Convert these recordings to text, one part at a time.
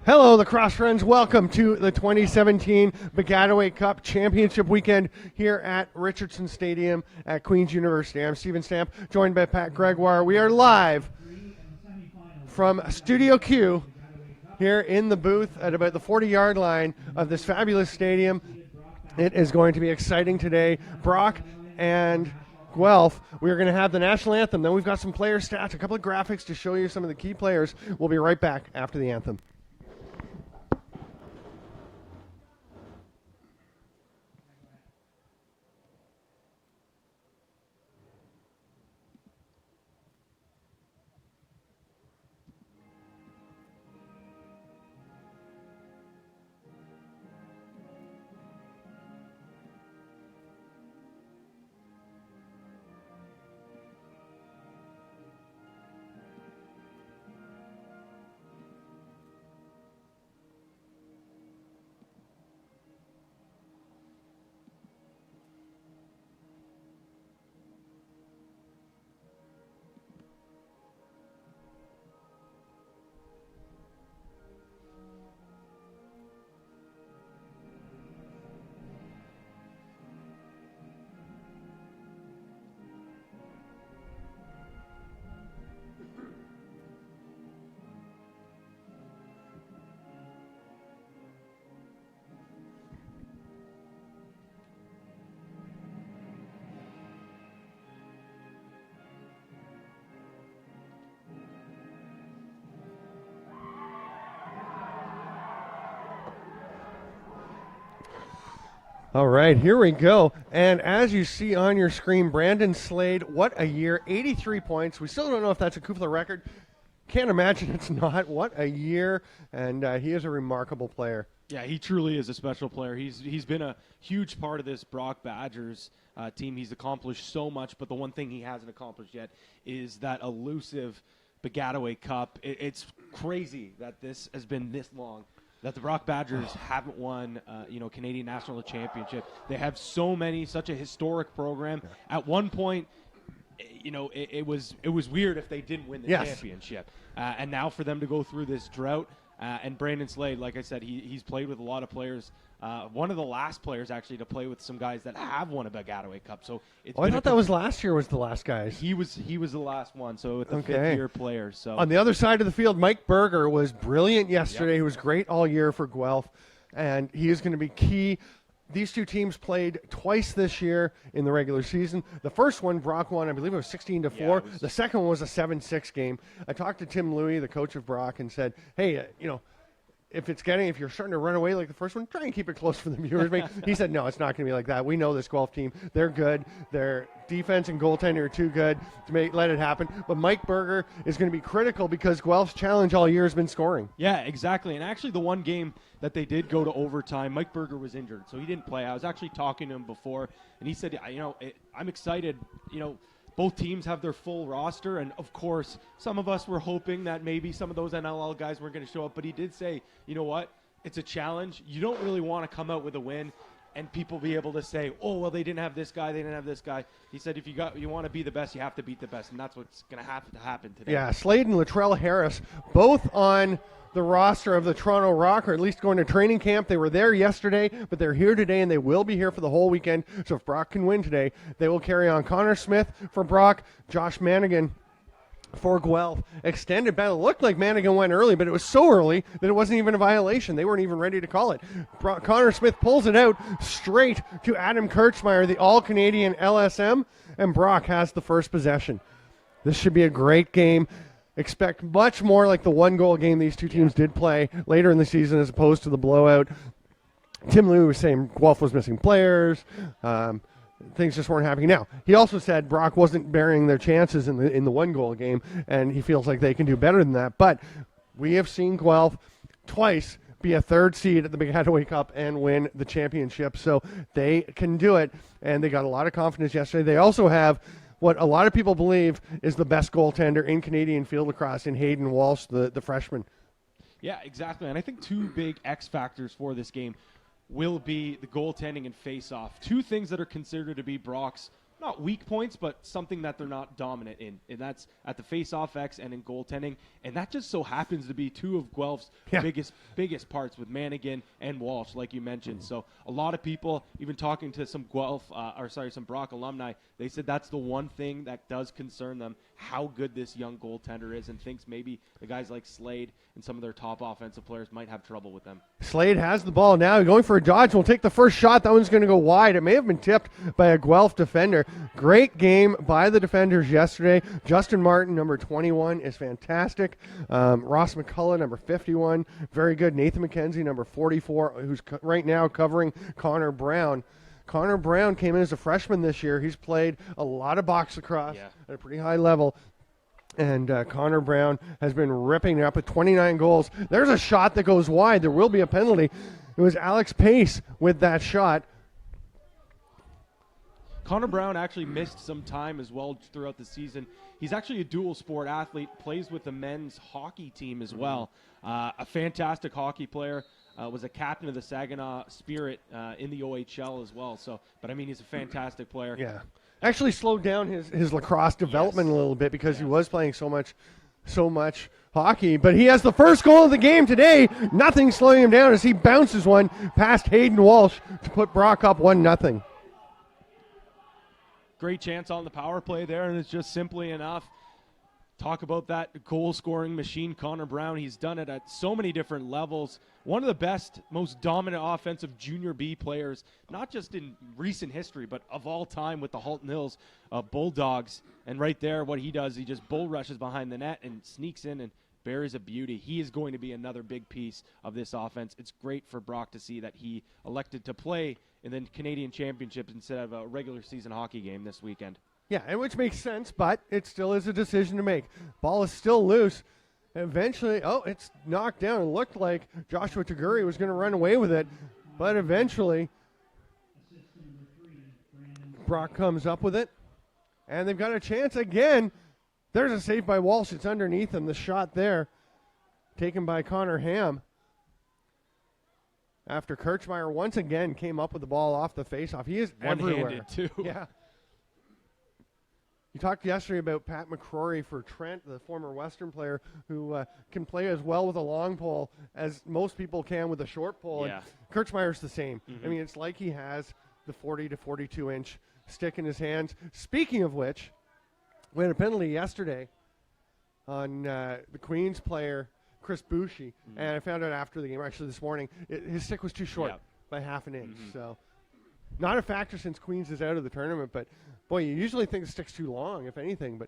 Hello, lacrosse friends. Welcome to the 2017 Baggataway Cup Championship Weekend here at Richardson Stadium at Queen's University. I'm Stephen Stamp, joined by Pat Gregoire. We are live from Studio Q here in the booth at about the 40-yard line of this fabulous stadium. It is going to be exciting today. Brock and Guelph, we are going to have the national anthem. Then we've got some player stats, a couple of graphics to show you some of the key players. We'll be right back after the anthem. All right, here we go. And as you see on your screen, Brandon Slade, what a year, 83 points. We still don't know if that's a Kufla record. Can't imagine it's not. What a year, and he is a remarkable player. Yeah, he truly is a special player. He's been a huge part of this Brock Badgers team. He's accomplished so much, but the one thing he hasn't accomplished yet is that elusive Baggataway Cup. It's crazy that this has been this long, that the Brock Badgers haven't won, Canadian National Championship. They have such a historic program. Yeah. At one point, it was weird if they didn't win the championship. And now for them to go through this drought, and Brandon Slade, like I said, he's played with a lot of players. One of the last players actually to play with some guys that have won a Baggataway Cup. So I thought that was last year was the last guys. He was the last one. So the fifth-year player. So on the other side of the field, Mike Berger was brilliant yesterday. Yep. He was great all year for Guelph, and he is going to be key. These two teams played twice this year in the regular season. The first one, Brock won, I believe it was 16-4. Yeah, the second one was a 7-6 game. I talked to Tim Louie, the coach of Brock, and said, hey, if you're starting to run away like the first one, try and keep it close for the viewers. He said, no, it's not going to be like that. We know this Guelph team. They're good. Their defense and goaltending are too good to let it happen. But Mike Berger is going to be critical because Guelph's challenge all year has been scoring. Yeah, exactly. And actually the one game that they did go to overtime, Mike Berger was injured, so he didn't play. I was actually talking to him before, and he said, I'm excited, both teams have their full roster, and of course, some of us were hoping that maybe some of those NLL guys weren't going to show up, but he did say, you know what, it's a challenge. You don't really want to come out with a win and people be able to say, oh, well, they didn't have this guy, they didn't have this guy. He said, if you want to be the best, you have to beat the best, and that's what's going to have to happen today. Yeah, Slade and Latrell Harris, both on the roster of the Toronto Rock, or at least going to training camp. They were there yesterday, but they're here today, and they will be here for the whole weekend. So if Brock can win today, they will carry on. Connor Smith for Brock, Josh Manigan for Guelph. Extended battle. It looked like Manigan went early, but it was so early that it wasn't even a violation. They weren't even ready to call it. Connor Smith pulls it out straight to Adam Kirchmeier, the All-Canadian LSM, and Brock has the first possession. This should be a great game. Expect much more like the one-goal game these two teams did play later in the season as opposed to the blowout. Tim Louie was saying Guelph was missing players. Things just weren't happening. Now, he also said Brock wasn't burying their chances in the one-goal game, and he feels like they can do better than that. But we have seen Guelph twice be a third seed at the Baggataway Cup and win the championship, so they can do it, and they got a lot of confidence yesterday. They also have what a lot of people believe is the best goaltender in Canadian field lacrosse in Hayden Walsh, the freshman. Yeah, exactly. And I think two big X factors for this game will be the goaltending and face-off. Two things that are considered to be Brock's not weak points, but something that they're not dominant in, and that's at the face-off X and in goaltending. And that just so happens to be two of Guelph's biggest parts with Manigan and Walsh, like you mentioned. So a lot of people, even talking to some some Brock alumni, they said that's the one thing that does concern them, how good this young goaltender is, and thinks maybe the guys like Slade and some of their top offensive players might have trouble with them. Slade has the ball now, going for a dodge. We'll take the first shot. That one's going to go wide. It may have been tipped by a Guelph defender. Great game by the defenders yesterday. Justin Martin, number 21, is fantastic. Ross McCullough, number 51, very good. Nathan McKenzie, number 44, who's right now covering Connor Brown. Connor Brown came in as a freshman this year. He's played a lot of box lacrosse at a pretty high level. And Connor Brown has been ripping it up with 29 goals. There's a shot that goes wide. There will be a penalty. It was Alex Pace with that shot. Connor Brown actually missed some time as well throughout the season. He's actually a dual sport athlete, plays with the men's hockey team as well. A fantastic hockey player. Was a captain of the Saginaw Spirit in the OHL as well. So, but I mean, he's a fantastic player. Yeah. Actually slowed down his lacrosse development a little bit because he was playing so much hockey. But he has the first goal of the game today. Nothing slowing him down as he bounces one past Hayden Walsh to put Brock up 1-0. Great chance on the power play there, and it's just simply enough. Talk about that goal-scoring machine, Connor Brown. He's done it at so many different levels. One of the best, most dominant offensive junior B players, not just in recent history, but of all time with the Halton Hills Bulldogs. And right there, what he does, he just bull rushes behind the net and sneaks in and buries a beauty. He is going to be another big piece of this offense. It's great for Brock to see that he elected to play in the Canadian Championships instead of a regular season hockey game this weekend. Yeah, and which makes sense, but it still is a decision to make. Ball is still loose. Eventually, it's knocked down. It looked like Joshua Taguri was going to run away with it, but eventually Brock comes up with it, and they've got a chance again. There's a save by Walsh. It's underneath him. The shot there taken by Connor Ham. After Kirchmeier once again came up with the ball off the faceoff. He is everywhere. One-handed, too. Yeah. You talked yesterday about Pat McCrory for Trent, the former Western player who can play as well with a long pole as most people can with a short pole. Yeah. And Kirchmeier's the same. I mean, it's like he has the 40 to 42-inch stick in his hands. Speaking of which, we had a penalty yesterday on the Queens player, Chris Bouchy, and I found out after the game, actually this morning, his stick was too short by half an inch. So not a factor since Queens is out of the tournament, but boy, you usually think the stick's too long, if anything.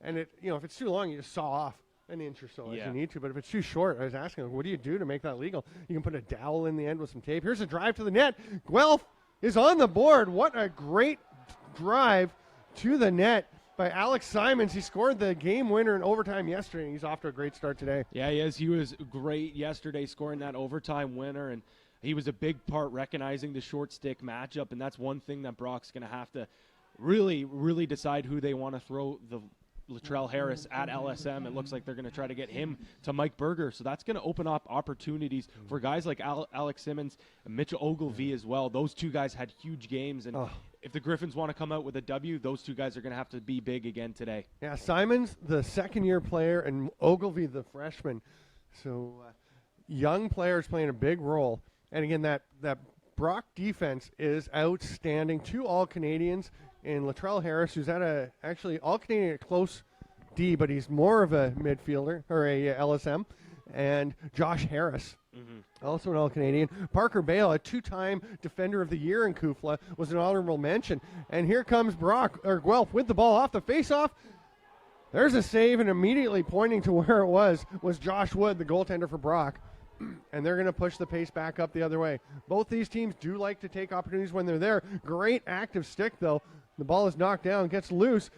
And if it's too long, you just saw off an inch or so as you need to. But if it's too short, I was asking, what do you do to make that legal? You can put a dowel in the end with some tape. Here's a drive to the net. Guelph is on the board. What a great drive to the net by Alex Simons. He scored the game winner in overtime yesterday, and he's off to a great start today. Yeah, he is. He was great yesterday scoring that overtime winner, and he was a big part recognizing the short stick matchup, and that's one thing that Brock's going to have to really, really decide who they want to throw the Latrell Harris at LSM. It looks like they're going to try to get him to Mike Berger, so that's going to open up opportunities for guys like Alex Simmons and Mitchell Ogilvie as well. Those two guys had huge games, and if the Gryphons want to come out with a W, those two guys are going to have to be big again today. Yeah, Simons, the second-year player, and Ogilvie, the freshman. So young players playing a big role. And again, that Brock defense is outstanding. 2 All-Canadians in Latrell Harris, who's at actually All-Canadian at close D, but he's more of a midfielder, or a LSM. And Josh Harris, also an All-Canadian. Parker Bale, a 2-time Defender of the Year in Kufla, was an honorable mention. And here comes Guelph with the ball off the face-off. There's a save, and immediately pointing to where it was Josh Wood, the goaltender for Brock. And they're going to push the pace back up the other way. Both these teams do like to take opportunities when they're there. Great active stick, though. The ball is knocked down, gets loose.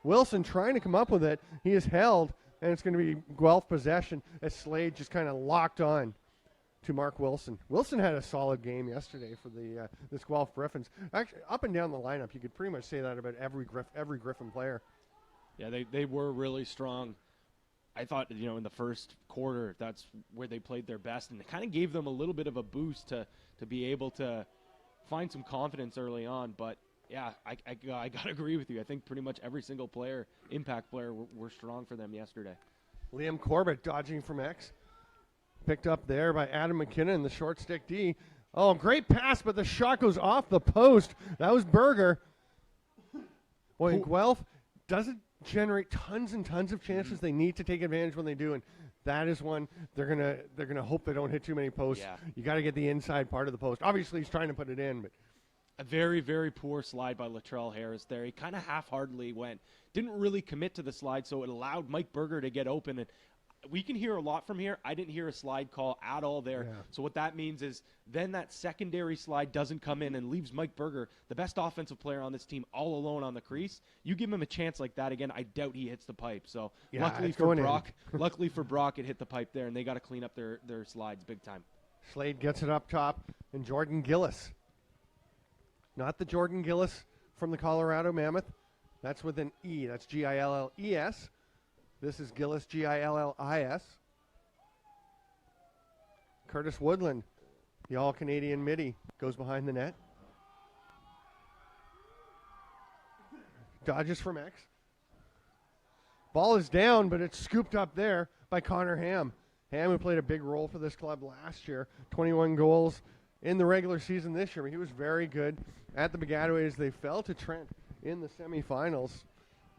Wilson trying to come up with it. He is held, and it's going to be Guelph possession as Slade just kind of locked on to Mark Wilson. Wilson had a solid game yesterday for this Guelph Gryphons. Actually, up and down the lineup, you could pretty much say that about every Gryphon player. Yeah, they were really strong. I thought, in the first quarter, that's where they played their best, and it kind of gave them a little bit of a boost to be able to find some confidence early on. But Yeah, I got to agree with you. I think pretty much every single player, impact player, were strong for them yesterday. Liam Corbett dodging from X. Picked up there by Adam McKinnon, the short stick D. Oh, great pass, but the shot goes off the post. That was Berger. Boy, Guelph doesn't generate tons and tons of chances. They need to take advantage when they do, and that is one they're gonna hope they don't hit too many posts. Yeah. You got to get the inside part of the post. Obviously, he's trying to put it in, but A very, very poor slide by Latrell Harris there. He kind of half-heartedly went. Didn't really commit to the slide, so it allowed Mike Berger to get open. And we can hear a lot from here. I didn't hear a slide call at all there. Yeah. So what that means is then that secondary slide doesn't come in and leaves Mike Berger, the best offensive player on this team, all alone on the crease. You give him a chance like that again, I doubt he hits the pipe. So Yeah, luckily it's for going in. Brock, luckily for Brock, it hit the pipe there, and they got to clean up their slides big time. Slade gets it up top, and Jordan Gillis. Not the Jordan Gillis from the Colorado Mammoth. That's with an E. That's Gilles. This is Gillis, Gillis. Curtis Woodland, the All-Canadian midi, goes behind the net. Dodges from X. Ball is down, but it's scooped up there by Connor Ham. Ham, who played a big role for this club last year, 21 goals in the regular season this year. But he was very good at the Baggataway as they fell to Trent in the semifinals.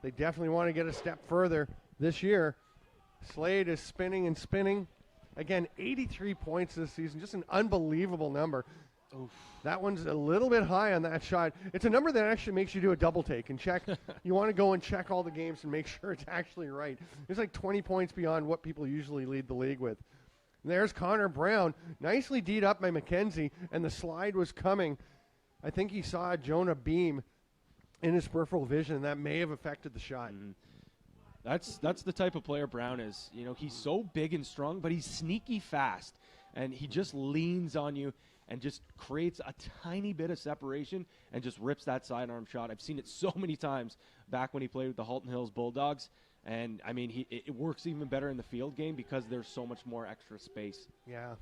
They definitely want to get a step further this year. Slade is spinning and spinning. Again, 83 points this season, just an unbelievable number. Oof. That one's a little bit high on that shot. It's a number that actually makes you do a double take and check. You want to go and check all the games and make sure it's actually right. It's like 20 points beyond what people usually lead the league with. And there's Connor Brown, nicely D'd up by McKenzie, and the slide was coming. I think he saw Jonah Beam in his peripheral vision, and that may have affected the shot. Mm-hmm. That's the type of player Brown is. You know, he's so big and strong, but he's sneaky fast, and he just leans on you and just creates a tiny bit of separation and just rips that sidearm shot. I've seen it so many times back when he played with the Halton Hills Bulldogs, and I mean, it works even better in the field game because there's so much more extra space. Yeah.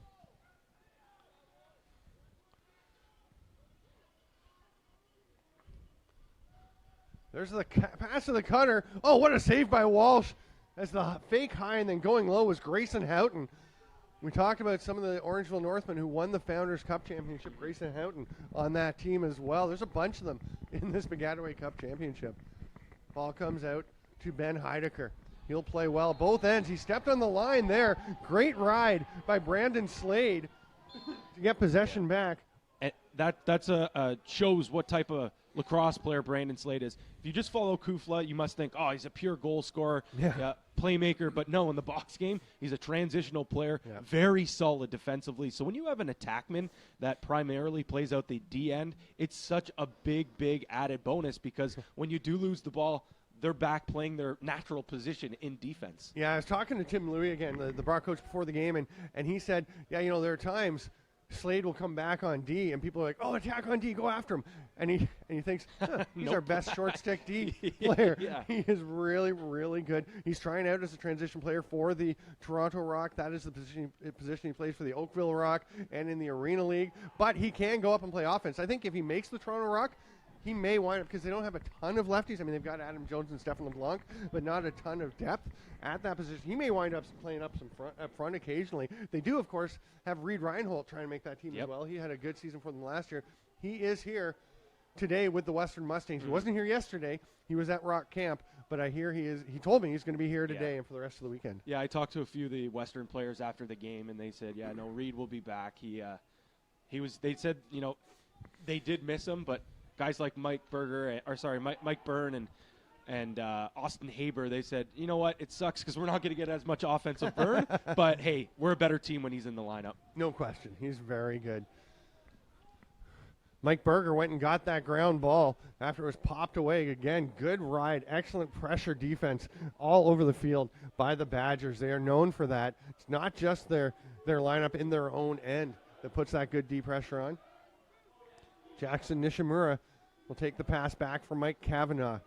There's the pass to the cutter. Oh, what a save by Walsh. As the fake high and then going low was Grayson Houghton. We talked about some of the Orangeville Northmen who won the Founders Cup Championship. Grayson Houghton on that team as well. There's a bunch of them in this Baggataway Cup Championship. Ball comes out to Ben Heidecker. He'll play well both ends. He stepped on the line there. Great ride by Brandon Slade to get possession back. And that's shows what type of lacrosse player Brandon Slade is. If you just follow Kufla, you must think, oh, he's a pure goal scorer, playmaker. But no, in the box game, he's a transitional player, very solid defensively. So when you have an attackman that primarily plays out the D end, it's such a big added bonus because when you do lose the ball, they're back playing their natural position in defense. Yeah, I was talking to Tim Louie again, the Brock coach before the game, and he said, yeah, you know, there are times Slade will come back on D, and people are like, oh, attack on D, go after him. And he thinks, he's our best short stick D player. Yeah. He is really, really good. He's trying out as a transition player for the Toronto Rock. That is the position he plays for the Oakville Rock and in the Arena League. But he can go up and play offense. I think if he makes the Toronto Rock, he may wind up, because they don't have a ton of lefties. I mean, they've got Adam Jones and Stefan LeBlanc, but not a ton of depth at that position. He may wind up playing up front occasionally. They do, of course, have Reed Reinhold trying to make that team as well. He had a good season for them last year. He is here today with the Western Mustangs. He wasn't here yesterday. He was at Rock Camp, but I hear he told me he's going to be here today and for the rest of the weekend. Yeah, I talked to a few of the Western players after the game, and they said, yeah, no, Reed will be back. They said, you know, they did miss him, but guys like Mike Byrne and Austin Haber, they said, you know what, it sucks because we're not going to get as much offensive burn, but hey, we're a better team when he's in the lineup. No question. He's very good. Mike Berger went and got that ground ball after it was popped away. Again, good ride, excellent pressure defense all over the field by the Badgers. They are known for that. It's not just their lineup in their own end that puts that good deep pressure on. Jackson Nishimura will take the pass back from Mike Kavanaugh.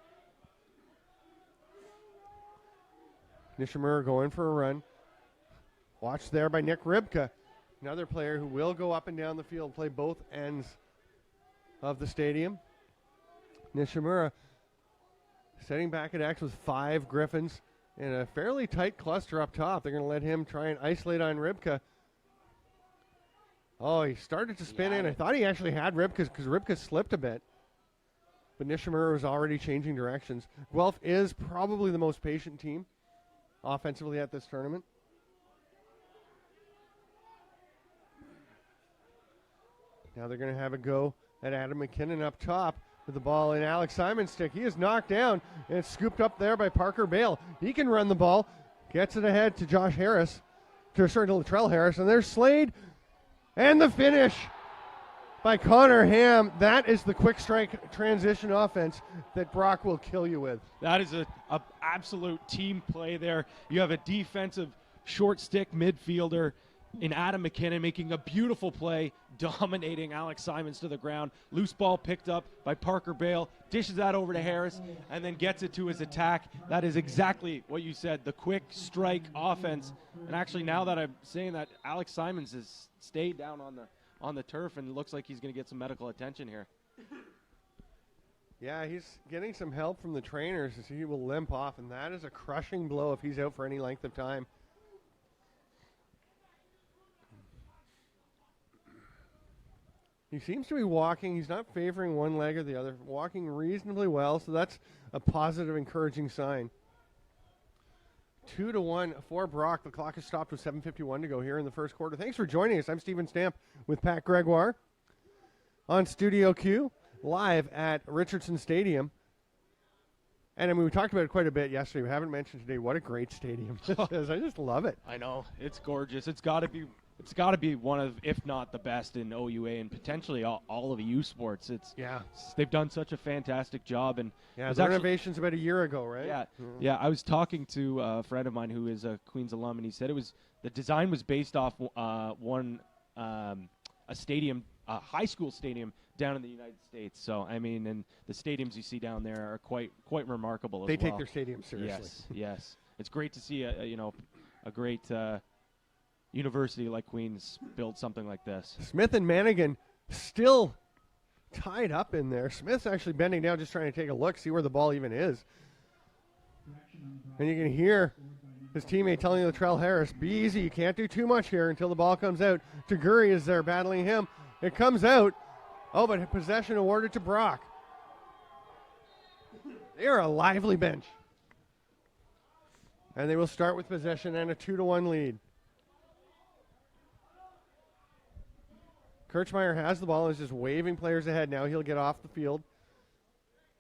Nishimura going for a run. Watched there by Nick Ribka, another player who will go up and down the field, play both ends of the stadium. Nishimura setting back at X with 5 Gryphons in a fairly tight cluster up top. They're going to let him try and isolate on Rybka. Oh, he started to spin in. I thought he actually had Rybka because Rybka slipped a bit. But Nishimura was already changing directions. Guelph is probably the most patient team offensively at this tournament. Now they're going to have a go at Adam McKinnon up top with the ball in Alex Simon's stick. He is knocked down, and it's scooped up there by Parker Bale. He can run the ball, gets it ahead to Josh Harris, to Latrell Harris, and there's Slade, and the finish by Connor Ham. That is the quick strike transition offense that Brock will kill you with. That is a absolute team play there. You have a defensive short stick midfielder in Adam McKinnon making a beautiful play, dominating Alex Simons to the ground. Loose ball picked up by Parker Bale, dishes that over to Harris, and then gets it to his attack. That is exactly what you said, the quick strike offense. And actually, now that I'm saying that, Alex Simons has stayed down on the turf, and it looks like he's going to get some medical attention here. Yeah, he's getting some help from the trainers as he will limp off, and that is a crushing blow if he's out for any length of time. He seems to be walking. He's not favoring one leg or the other, walking reasonably well, so that's a positive, encouraging sign. 2-1 for Brock. The clock has stopped with 7:51 to go here in the first quarter. Thanks for joining us. I'm Stephen Stamp with Pat Gregoire on Studio Q, live at Richardson Stadium. And I mean, we talked about it quite a bit yesterday. We haven't mentioned today what a great stadium this is. I just love it. I know. It's gorgeous. It's got to be one of, if not the best in OUA and potentially all of U Sports. They've done such a fantastic job. And the renovations about a year ago, right? Yeah. I was talking to a friend of mine who is a Queens alum, and he said the design was based off a stadium, a high school stadium down in the United States. So I mean, and the stadiums you see down there are quite remarkable. They take their stadiums seriously. Yes. It's great to see a great university like Queens build something like this. Smith and Manigan still tied up in there. Smith's actually bending down just trying to take a look, see where the ball even is. And you can hear his teammate telling Latrell Harris, be easy, you can't do too much here until the ball comes out. Taguri is there battling him. It comes out. Oh, but possession awarded to Brock. They are a lively bench. And they will start with possession and a 2-1 lead. Kirchmeier has the ball and is just waving players ahead. Now he'll get off the field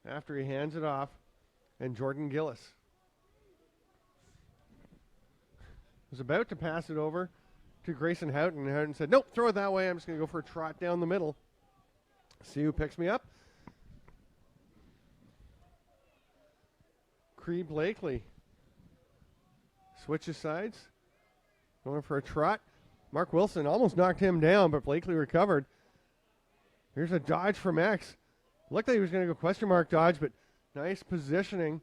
after he hands it off. And Jordan Gillis was about to pass it over to Grayson Houghton. And Houghton said, nope, throw it that way. I'm just going to go for a trot down the middle. See who picks me up. Cree Blakely switches sides. Going for a trot. Mark Wilson almost knocked him down, but Blakely recovered. Here's a dodge from X. Looked like he was going to go question mark dodge, but nice positioning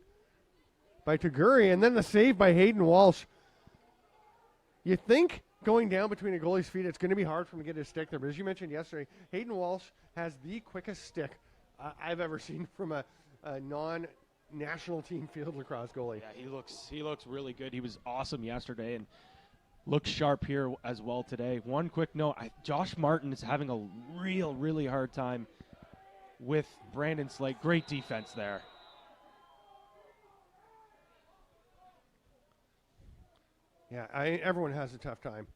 by Taguri. And then the save by Hayden Walsh. You think going down between a goalie's feet, it's going to be hard for him to get his stick there. But as you mentioned yesterday, Hayden Walsh has the quickest stick I've ever seen from a non-national team field lacrosse goalie. Yeah, he looks really good. He was awesome yesterday and looks sharp here as well today. One quick note, Josh Martin is having a really hard time with Brandon Slade. Great defense there. Yeah, everyone has a tough time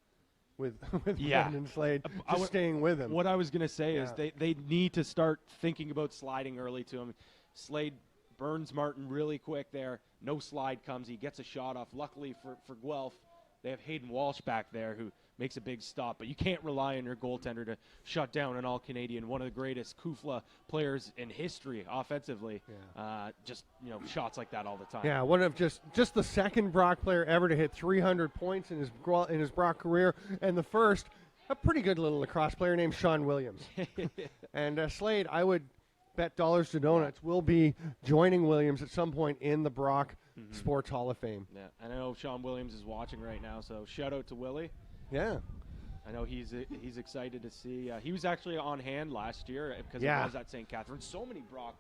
with Brandon Slade, just staying with him. What I was going to say is they need to start thinking about sliding early to him. Slade burns Martin really quick there. No slide comes. He gets a shot off. Luckily for Guelph, they have Hayden Walsh back there who makes a big stop. But you can't rely on your goaltender to shut down an all-Canadian, one of the greatest Kufla players in history offensively. Just shots like that all the time. Yeah, one of just the second Brock player ever to hit 300 points in his Brock career, and the first, a pretty good little lacrosse player named Sean Williams. And Slade, I would bet dollars to donuts, will be joining Williams at some point in the Brock Sports Hall of Fame. Yeah, and I know Sean Williams is watching right now, so shout out to Willie. Yeah. I know he's excited to see. He was actually on hand last year because it was at St. Catharines. So many Brock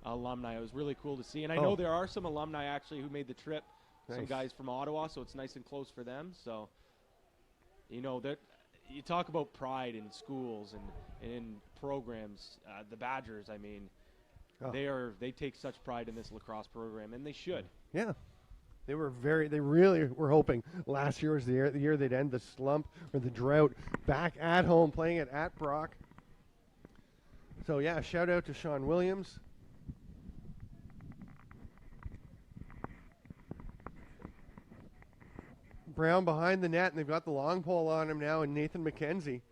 alumni. It was really cool to see. And I know there are some alumni actually who made the trip, some guys from Ottawa, so it's nice and close for them. So, you know, that you talk about pride in schools and in programs. The Badgers, I mean, they take such pride in this lacrosse program, and they should. Yeah. They really were hoping last year was the year they'd end the slump or the drought, back at home playing it at Brock. So yeah, shout out to Sean Williams. Brown behind the net, and they've got the long pole on him now, and Nathan McKenzie.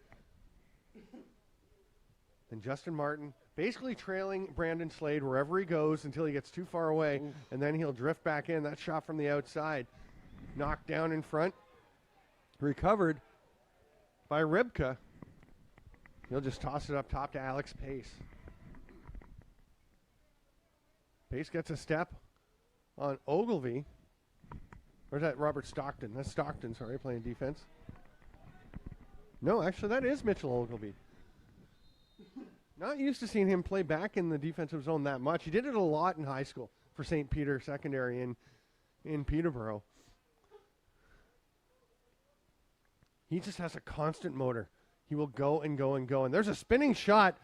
And Justin Martin basically trailing Brandon Slade wherever he goes until he gets too far away, and then he'll drift back in. That shot from the outside. Knocked down in front. Recovered by Ribka. He'll just toss it up top to Alex Pace. Pace gets a step on Ogilvy. Or is that Robert Stockton? That's Stockton, sorry, playing defense. No, actually, that is Mitchell Ogilvy. Not used to seeing him play back in the defensive zone that much. He did it a lot in high school for St. Peter Secondary in Peterborough. He just has a constant motor. He will go and go and go. And there's a spinning shot.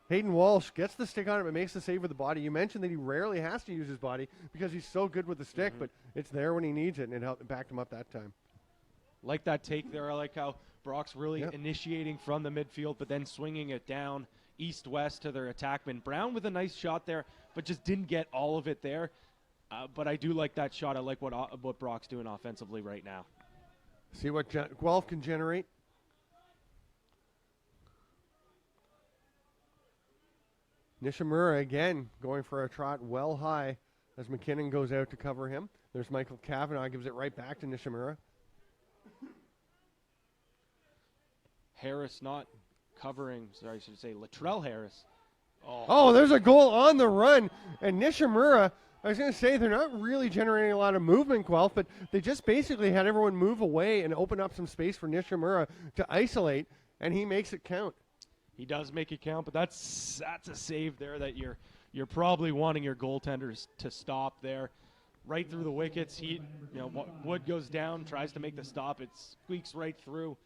Hayden Walsh gets the stick on it but makes the save with the body. You mentioned that he rarely has to use his body because he's so good with the stick, but it's there when he needs it, and it backed him up that time. Like that take there. I like how Brock's really initiating from the midfield but then swinging it down east-west to their attackman. Brown with a nice shot there, but just didn't get all of it there. But I do like that shot. I like what Brock's doing offensively right now. See what Guelph can generate. Nishimura again going for a trot well high as McKinnon goes out to cover him. There's Michael Cavanaugh, gives it right back to Nishimura. Harris not covering, sorry, I should say Latrell Harris. Oh, there's a goal on the run. And Nishimura, I was going to say, they're not really generating a lot of movement, Guelph, but they just basically had everyone move away and open up some space for Nishimura to isolate, and he makes it count. He does make it count, but that's a save there that you're probably wanting your goaltenders to stop there. Right through the wickets. Wood goes down, tries to make the stop. It squeaks right through.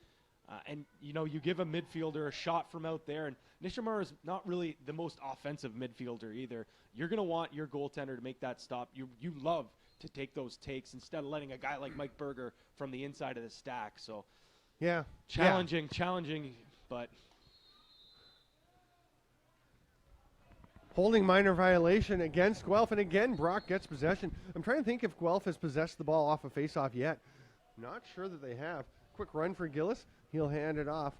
And, you give a midfielder a shot from out there, and Nishimura is not really the most offensive midfielder either. You're going to want your goaltender to make that stop. You love to take those takes instead of letting a guy like Mike Berger from the inside of the stack. So, challenging, but... Holding minor violation against Guelph, and again, Brock gets possession. I'm trying to think if Guelph has possessed the ball off a faceoff yet. Not sure that they have. Quick run for Gillis. He'll hand it off.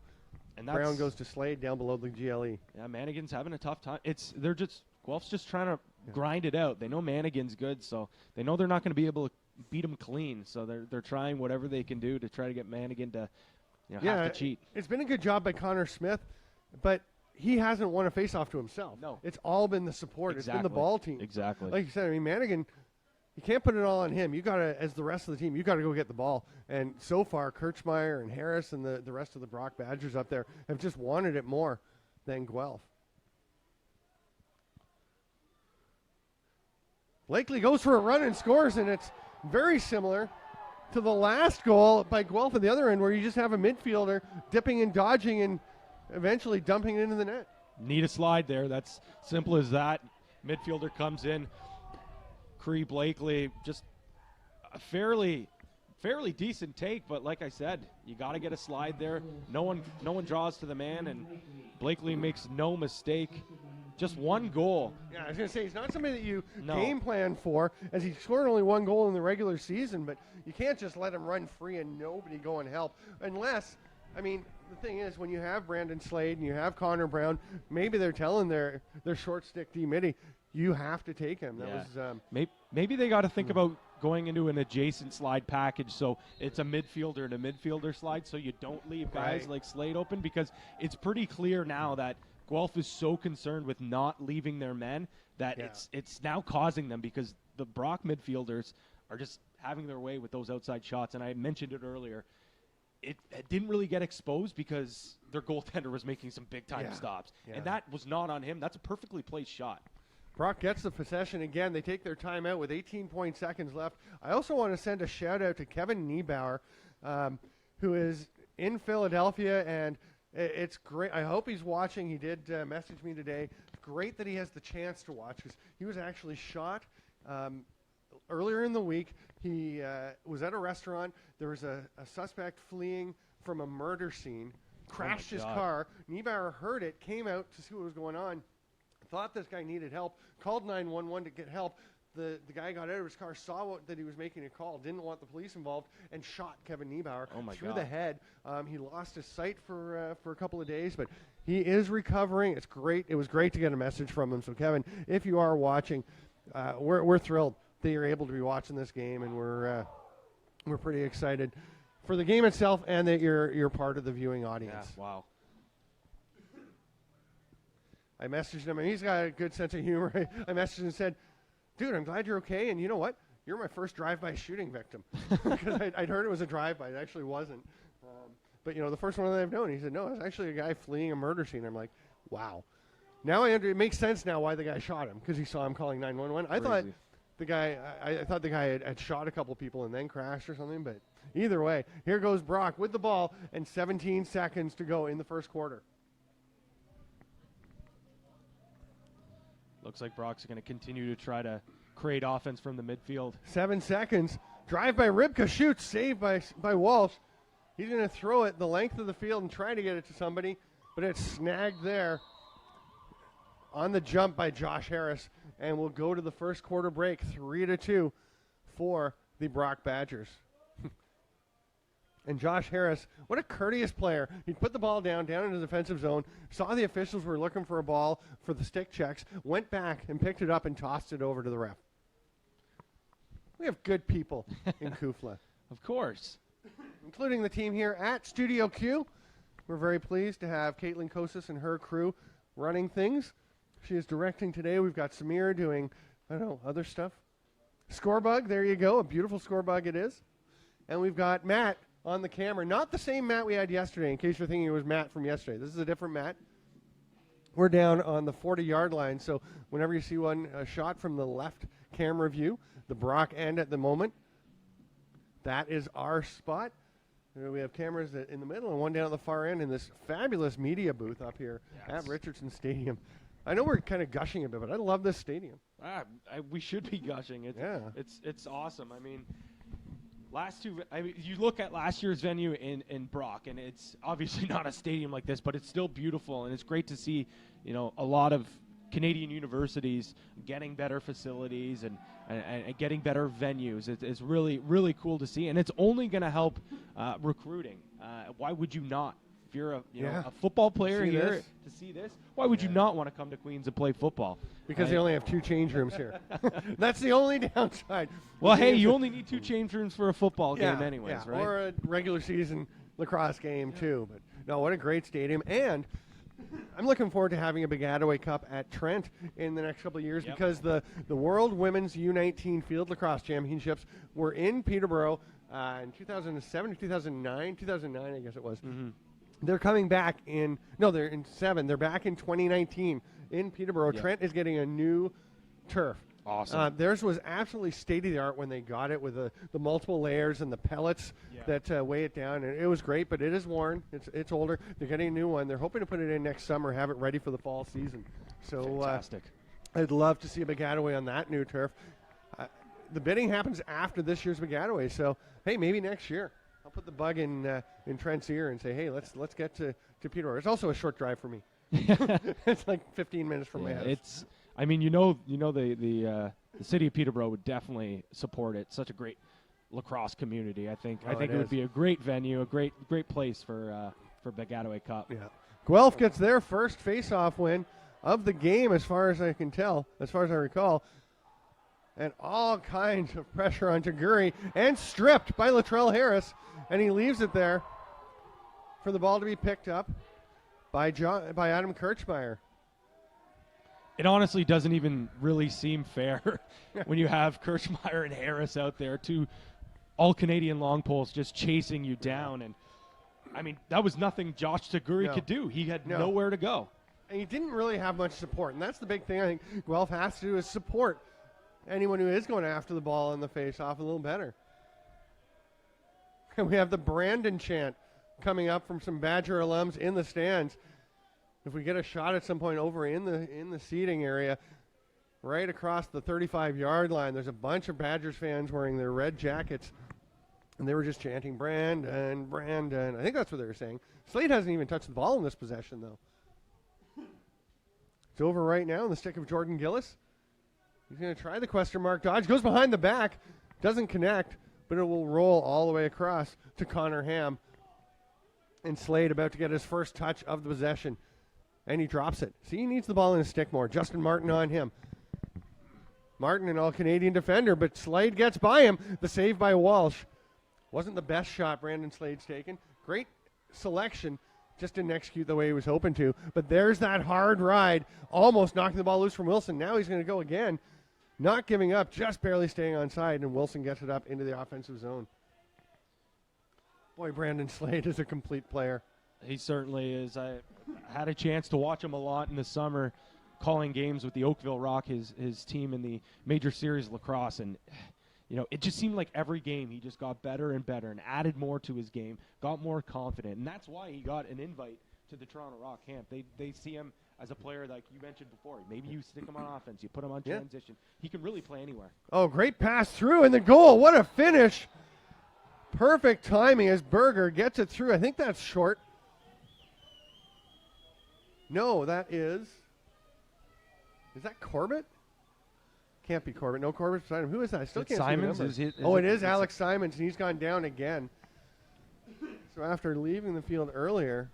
And Brown goes to Slade down below the GLE. Yeah, Manigan's having a tough time. Guelph's just trying to grind it out. They know Manigan's good, so they know they're not going to be able to beat him clean. So they're trying whatever they can do to try to get Manigan to have to cheat. It's been a good job by Connor Smith, but he hasn't won a faceoff to himself. No. It's all been the support. Exactly. It's been the ball team. Exactly. Like you said, Manigan, you can't put it all on him. You got to, as the rest of the team, you got to go get the ball. And so far, Kirchmeier and Harris and the rest of the Brock Badgers up there have just wanted it more than Guelph. Blakely goes for a run and scores, and it's very similar to the last goal by Guelph at the other end, where you just have a midfielder dipping and dodging and eventually dumping it into the net. Need a slide there. That's simple as that. Midfielder comes in. Cree Blakely, just a fairly decent take, but like I said, you got to get a slide there. No one draws to the man, and Blakely makes no mistake. Just one goal. Yeah, I was going to say, he's not somebody that you game plan for, as he scored only one goal in the regular season, but you can't just let him run free and nobody go and help. Unless, the thing is, when you have Brandon Slade and you have Connor Brown, maybe they're telling their short stick D-Mitty, you have to take him. That was maybe they got to think about going into an adjacent slide package, so it's a midfielder and a midfielder slide, so you don't leave guys like Slade open, because it's pretty clear now that Guelph is so concerned with not leaving their men that it's now causing them, because the Brock midfielders are just having their way with those outside shots. And I mentioned it earlier. It didn't really get exposed because their goaltender was making some big-time stops. Yeah. And that was not on him. That's a perfectly placed shot. Brock gets the possession again. They take their timeout with 18 seconds left. I also want to send a shout-out to Kevin Niebauer, who is in Philadelphia, and it's great. I hope he's watching. He did message me today. Great that he has the chance to watch, because he was actually shot earlier in the week. He was at a restaurant. There was a suspect fleeing from a murder scene, crashed his car. Niebauer heard it, came out to see what was going on, thought this guy needed help, called 911 to get help. The guy got out of his car, saw that he was making a call, didn't want the police involved, and shot Kevin Niebauer through the head. He lost his sight for a couple of days, but he is recovering. It's great. It was great to get a message from him. So, Kevin, if you are watching, we're thrilled that you're able to be watching this game, and we're pretty excited for the game itself and that you're part of the viewing audience. Yeah, wow. I messaged him, and he's got a good sense of humor. I messaged him and said, dude, I'm glad you're okay, and you know what? You're my first drive-by shooting victim. Because I'd heard it was a drive-by. It actually wasn't. But, the first one that I've known. He said, no, it was actually a guy fleeing a murder scene. I'm like, wow. Now it makes sense now why the guy shot him, because he saw him calling 911. I thought the guy had shot a couple people and then crashed or something, but either way, here goes Brock with the ball and 17 seconds to go in the first quarter. Looks like Brock's going to continue to try to create offense from the midfield. 7 seconds. Drive by Rybka. Shoots. Saved by Walsh. He's going to throw it the length of the field and try to get it to somebody, but it's snagged there on the jump by Josh Harris. And we'll go to the first quarter break, 3-2 for the Brock Badgers. And Josh Harris, what a courteous player. He put the ball down in the defensive zone, saw the officials were looking for a ball for the stick checks, went back and picked it up and tossed it over to the ref. We have good people in Kufla. Of course. Including the team here at Studio Q. We're very pleased to have Caitlin Kosis and her crew running things. She is directing today. We've got Samir doing, other stuff. Scorebug, there you go. A beautiful scorebug it is. And we've got Matt on the camera. Not the same Matt we had yesterday, in case you're thinking it was Matt from yesterday. This is a different Matt. We're down on the 40-yard line, so whenever you see a shot from the left camera view, the Brock end at the moment, that is our spot. We have cameras in the middle and one down at the far end in this fabulous media booth up here at Richardson Stadium. I know we're kind of gushing a bit, but I love this stadium. We should be gushing. It's awesome. I mean, you look at last year's venue in Brock, and it's obviously not a stadium like this, but it's still beautiful, and it's great to see, a lot of Canadian universities getting better facilities and getting better venues. It's really, really cool to see, and it's only going to help recruiting. Why would you not? If you're a football player here to see this, why would you not want to come to Queens and play football? Because they only have 2 change rooms here. That's the only downside. Well, hey, you only need 2 change rooms for a football game anyways, right? Or a regular season lacrosse game, too. But no, what a great stadium. And I'm looking forward to having a Baggataway Cup at Trent in the next couple of years because the World Women's U19 Field Lacrosse Championships were in Peterborough in 2007 or 2009, I guess it was. Mm-hmm. They're coming back they're in 7. They're back in 2019 in Peterborough. Yep. Trent is getting a new turf. Awesome. Theirs was absolutely state-of-the-art when they got it with the multiple layers and the pellets that weigh it down. And it was great, but it is worn. It's older. They're getting a new one. They're hoping to put it in next summer, have it ready for the fall season. So fantastic. I'd love to see a Baggataway on that new turf. The bidding happens after this year's Baggataway, so, hey, maybe next year. I'll put the bug in Trent's ear and say, hey, let's get to Peterborough. It's also a short drive for me. It's like 15 minutes from my house. The city of Peterborough would definitely support it. Such a great lacrosse community. I think it would be a great venue, a great place for Baggataway Cup. Yeah. Guelph gets their first face-off win of the game, as far as I can tell, as far as I recall. And all kinds of pressure on Taguri, and stripped by Latrell Harris, and he leaves it there for the ball to be picked up by Adam Kirchmeier. It honestly doesn't even really seem fair when you have Kirchmeier and Harris out there, 2 all-Canadian long poles just chasing you down. And, I mean, that was nothing Josh Taguri could do. He had nowhere to go. And he didn't really have much support, and that's the big thing I think Guelph has to do is support anyone who is going after the ball in the face-off a little better. And we have the Brandon chant coming up from some Badger alums in the stands. If we get a shot at some point over in the seating area, right across the 35-yard line, there's a bunch of Badgers fans wearing their red jackets, and they were just chanting Brandon, Brandon. I think that's what they were saying. Slade hasn't even touched the ball in this possession, though. It's over right now in the stick of Jordan Gillis. He's going to try the question mark dodge. Goes behind the back. Doesn't connect, but it will roll all the way across to Connor Ham. And Slade about to get his first touch of the possession. And he drops it. See, he needs the ball in his stick more. Justin Martin on him. Martin, an all-Canadian defender, but Slade gets by him. The save by Walsh. Wasn't the best shot Brandon Slade's taken. Great selection. Just didn't execute the way he was hoping to. But there's that hard ride, almost knocking the ball loose from Wilson. Now he's going to go again. Not giving up, just barely staying on side, and Wilson gets it up into the offensive zone. Boy, Brandon Slade is a complete player. He certainly is. I had a chance to watch him a lot in the summer, calling games with the Oakville Rock, his team in the Major Series lacrosse, and it just seemed like every game he just got better and better and added more to his game, got more confident, and that's why he got an invite to the Toronto Rock camp. They see him as a player like you mentioned before. Maybe you stick him on offense, you put him on transition. He can really play anywhere. Oh, great pass through and the goal. What a finish. Perfect timing as Berger gets it through. I think that's short. No, that is that Corbett? Can't be Corbett. No, Corbett beside him. Who is that? I still can't Simons? see the number. It is Alex Simons, and he's gone down again. So after leaving the field earlier,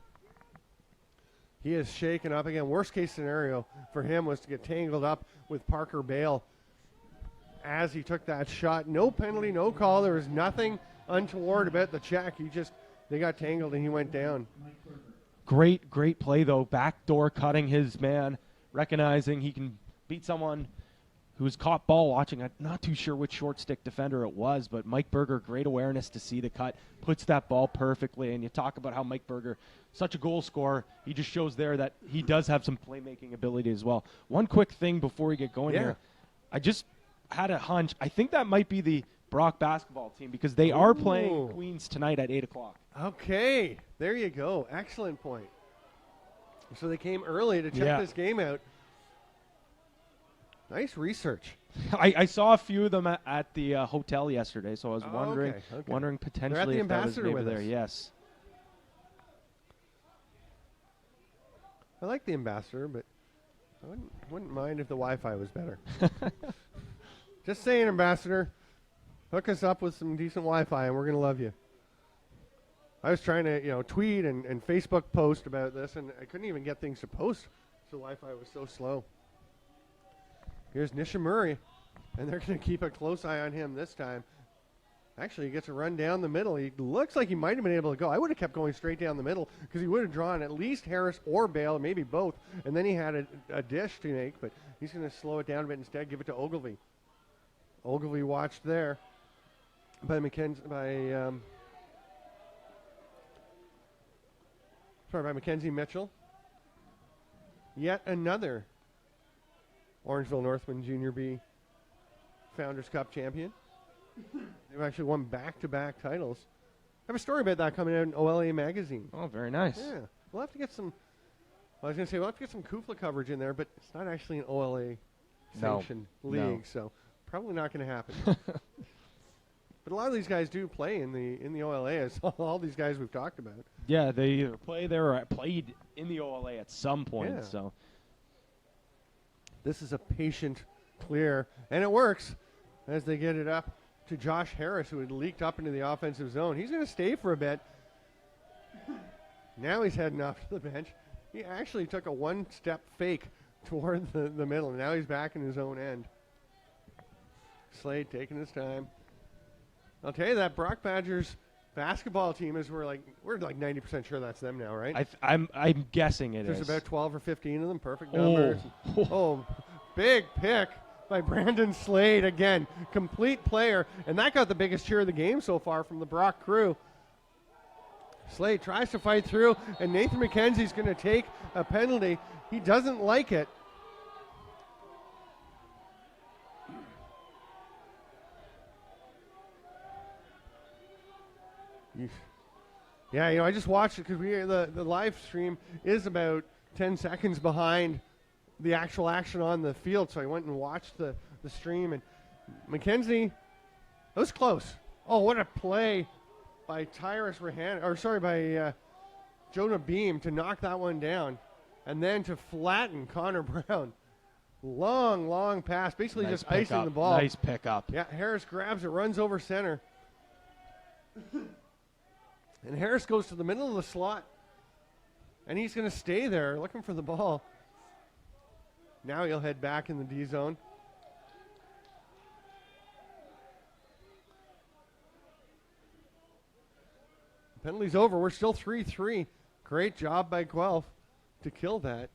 he is shaken up again. Worst case scenario for him was to get tangled up with Parker Bale as he took that shot. No penalty, no call. There was nothing untoward about the check. They got tangled and he went down. Great play though. Backdoor cutting his man, recognizing he can beat someone who was caught ball watching. I'm not too sure which short stick defender it was, but Mike Berger, great awareness to see the cut, puts that ball perfectly. And you talk about how Mike Berger, such a goal scorer, he just shows there that he does have some playmaking ability as well. One quick thing before we get going here. I just had a hunch. I think that might be the Brock basketball team because they are playing Queens tonight at 8 o'clock. Okay, there you go. Excellent point. So they came early to check this game out. Nice research. I saw a few of them at the hotel yesterday, so I was wondering potentially They're at the if Ambassador that was with maybe us. there. Yes. I like the Ambassador, but I wouldn't mind if the Wi-Fi was better. Just saying, Ambassador, hook us up with some decent Wi-Fi, and we're going to love you. I was trying to, tweet and Facebook post about this, and I couldn't even get things to post. So the Wi-Fi was so slow. Here's Nishimori, and they're going to keep a close eye on him this time. Actually, he gets a run down the middle. He looks like he might have been able to go. I would have kept going straight down the middle because he would have drawn at least Harris or Bale, maybe both, and then he had a dish to make, but he's going to slow it down a bit instead, give it to Ogilvy. Ogilvy watched there by Mackenzie Mitchell. Yet another Orangeville Northman Junior B Founders Cup champion. They've actually won back-to-back titles. I have a story about that coming out in OLA magazine. Oh, very nice. Yeah, we'll have to get some. I was going to say we'll have to get some Kufla coverage in there, but it's not actually an OLA sanctioned league, so probably not going to happen. But a lot of these guys do play in the OLA, as all these guys we've talked about. Yeah, they either play there or played in the OLA at some point. Yeah. So this is a patient clear, and it works as they get it up to Josh Harris, who had leaked up into the offensive zone. He's going to stay for a bit. Now he's heading off to the bench. He actually took a one-step fake toward the middle, and now he's back in his own end. Slade taking his time. I'll tell you that Brock Badgers basketball team we're like 90% sure that's them now, right? I'm guessing it is. There's about 12 or 15 of them, perfect numbers. Big pick by Brandon Slade again, complete player, and that got the biggest cheer of the game so far from the Brock crew. Slade tries to fight through, and Nathan McKenzie's going to take a penalty. He doesn't like it. Yeah, I just watched it because the live stream is about 10 seconds behind the actual action on the field, so I went and watched the stream, and McKenzie, that was close. Oh, what a play by Jonah Beam to knock that one down, and then to flatten Connor Brown. Long pass, basically Nice just icing the ball. Nice pickup. Yeah, Harris grabs it, runs over center. And Harris goes to the middle of the slot. And he's going to stay there looking for the ball. Now he'll head back in the D zone. Penalty's over. We're still 3-3. Great job by Guelph to kill that.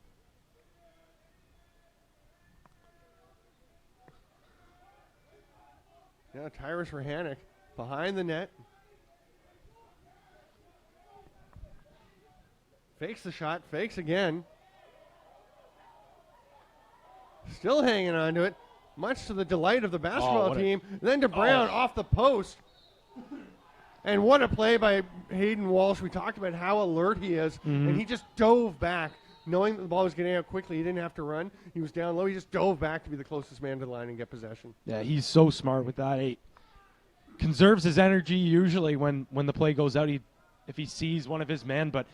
Now Tyrus Rahanic behind the net. Fakes the shot, fakes again. Still hanging on to it, much to the delight of the basketball team. Then to Brown off the post. And what a play by Hayden Walsh. We talked about how alert he is, and he just dove back, knowing that the ball was getting out quickly. He didn't have to run. He was down low. He just dove back to be the closest man to the line and get possession. Yeah, he's so smart with that. He conserves his energy usually when the play goes out. If he sees one of his men, but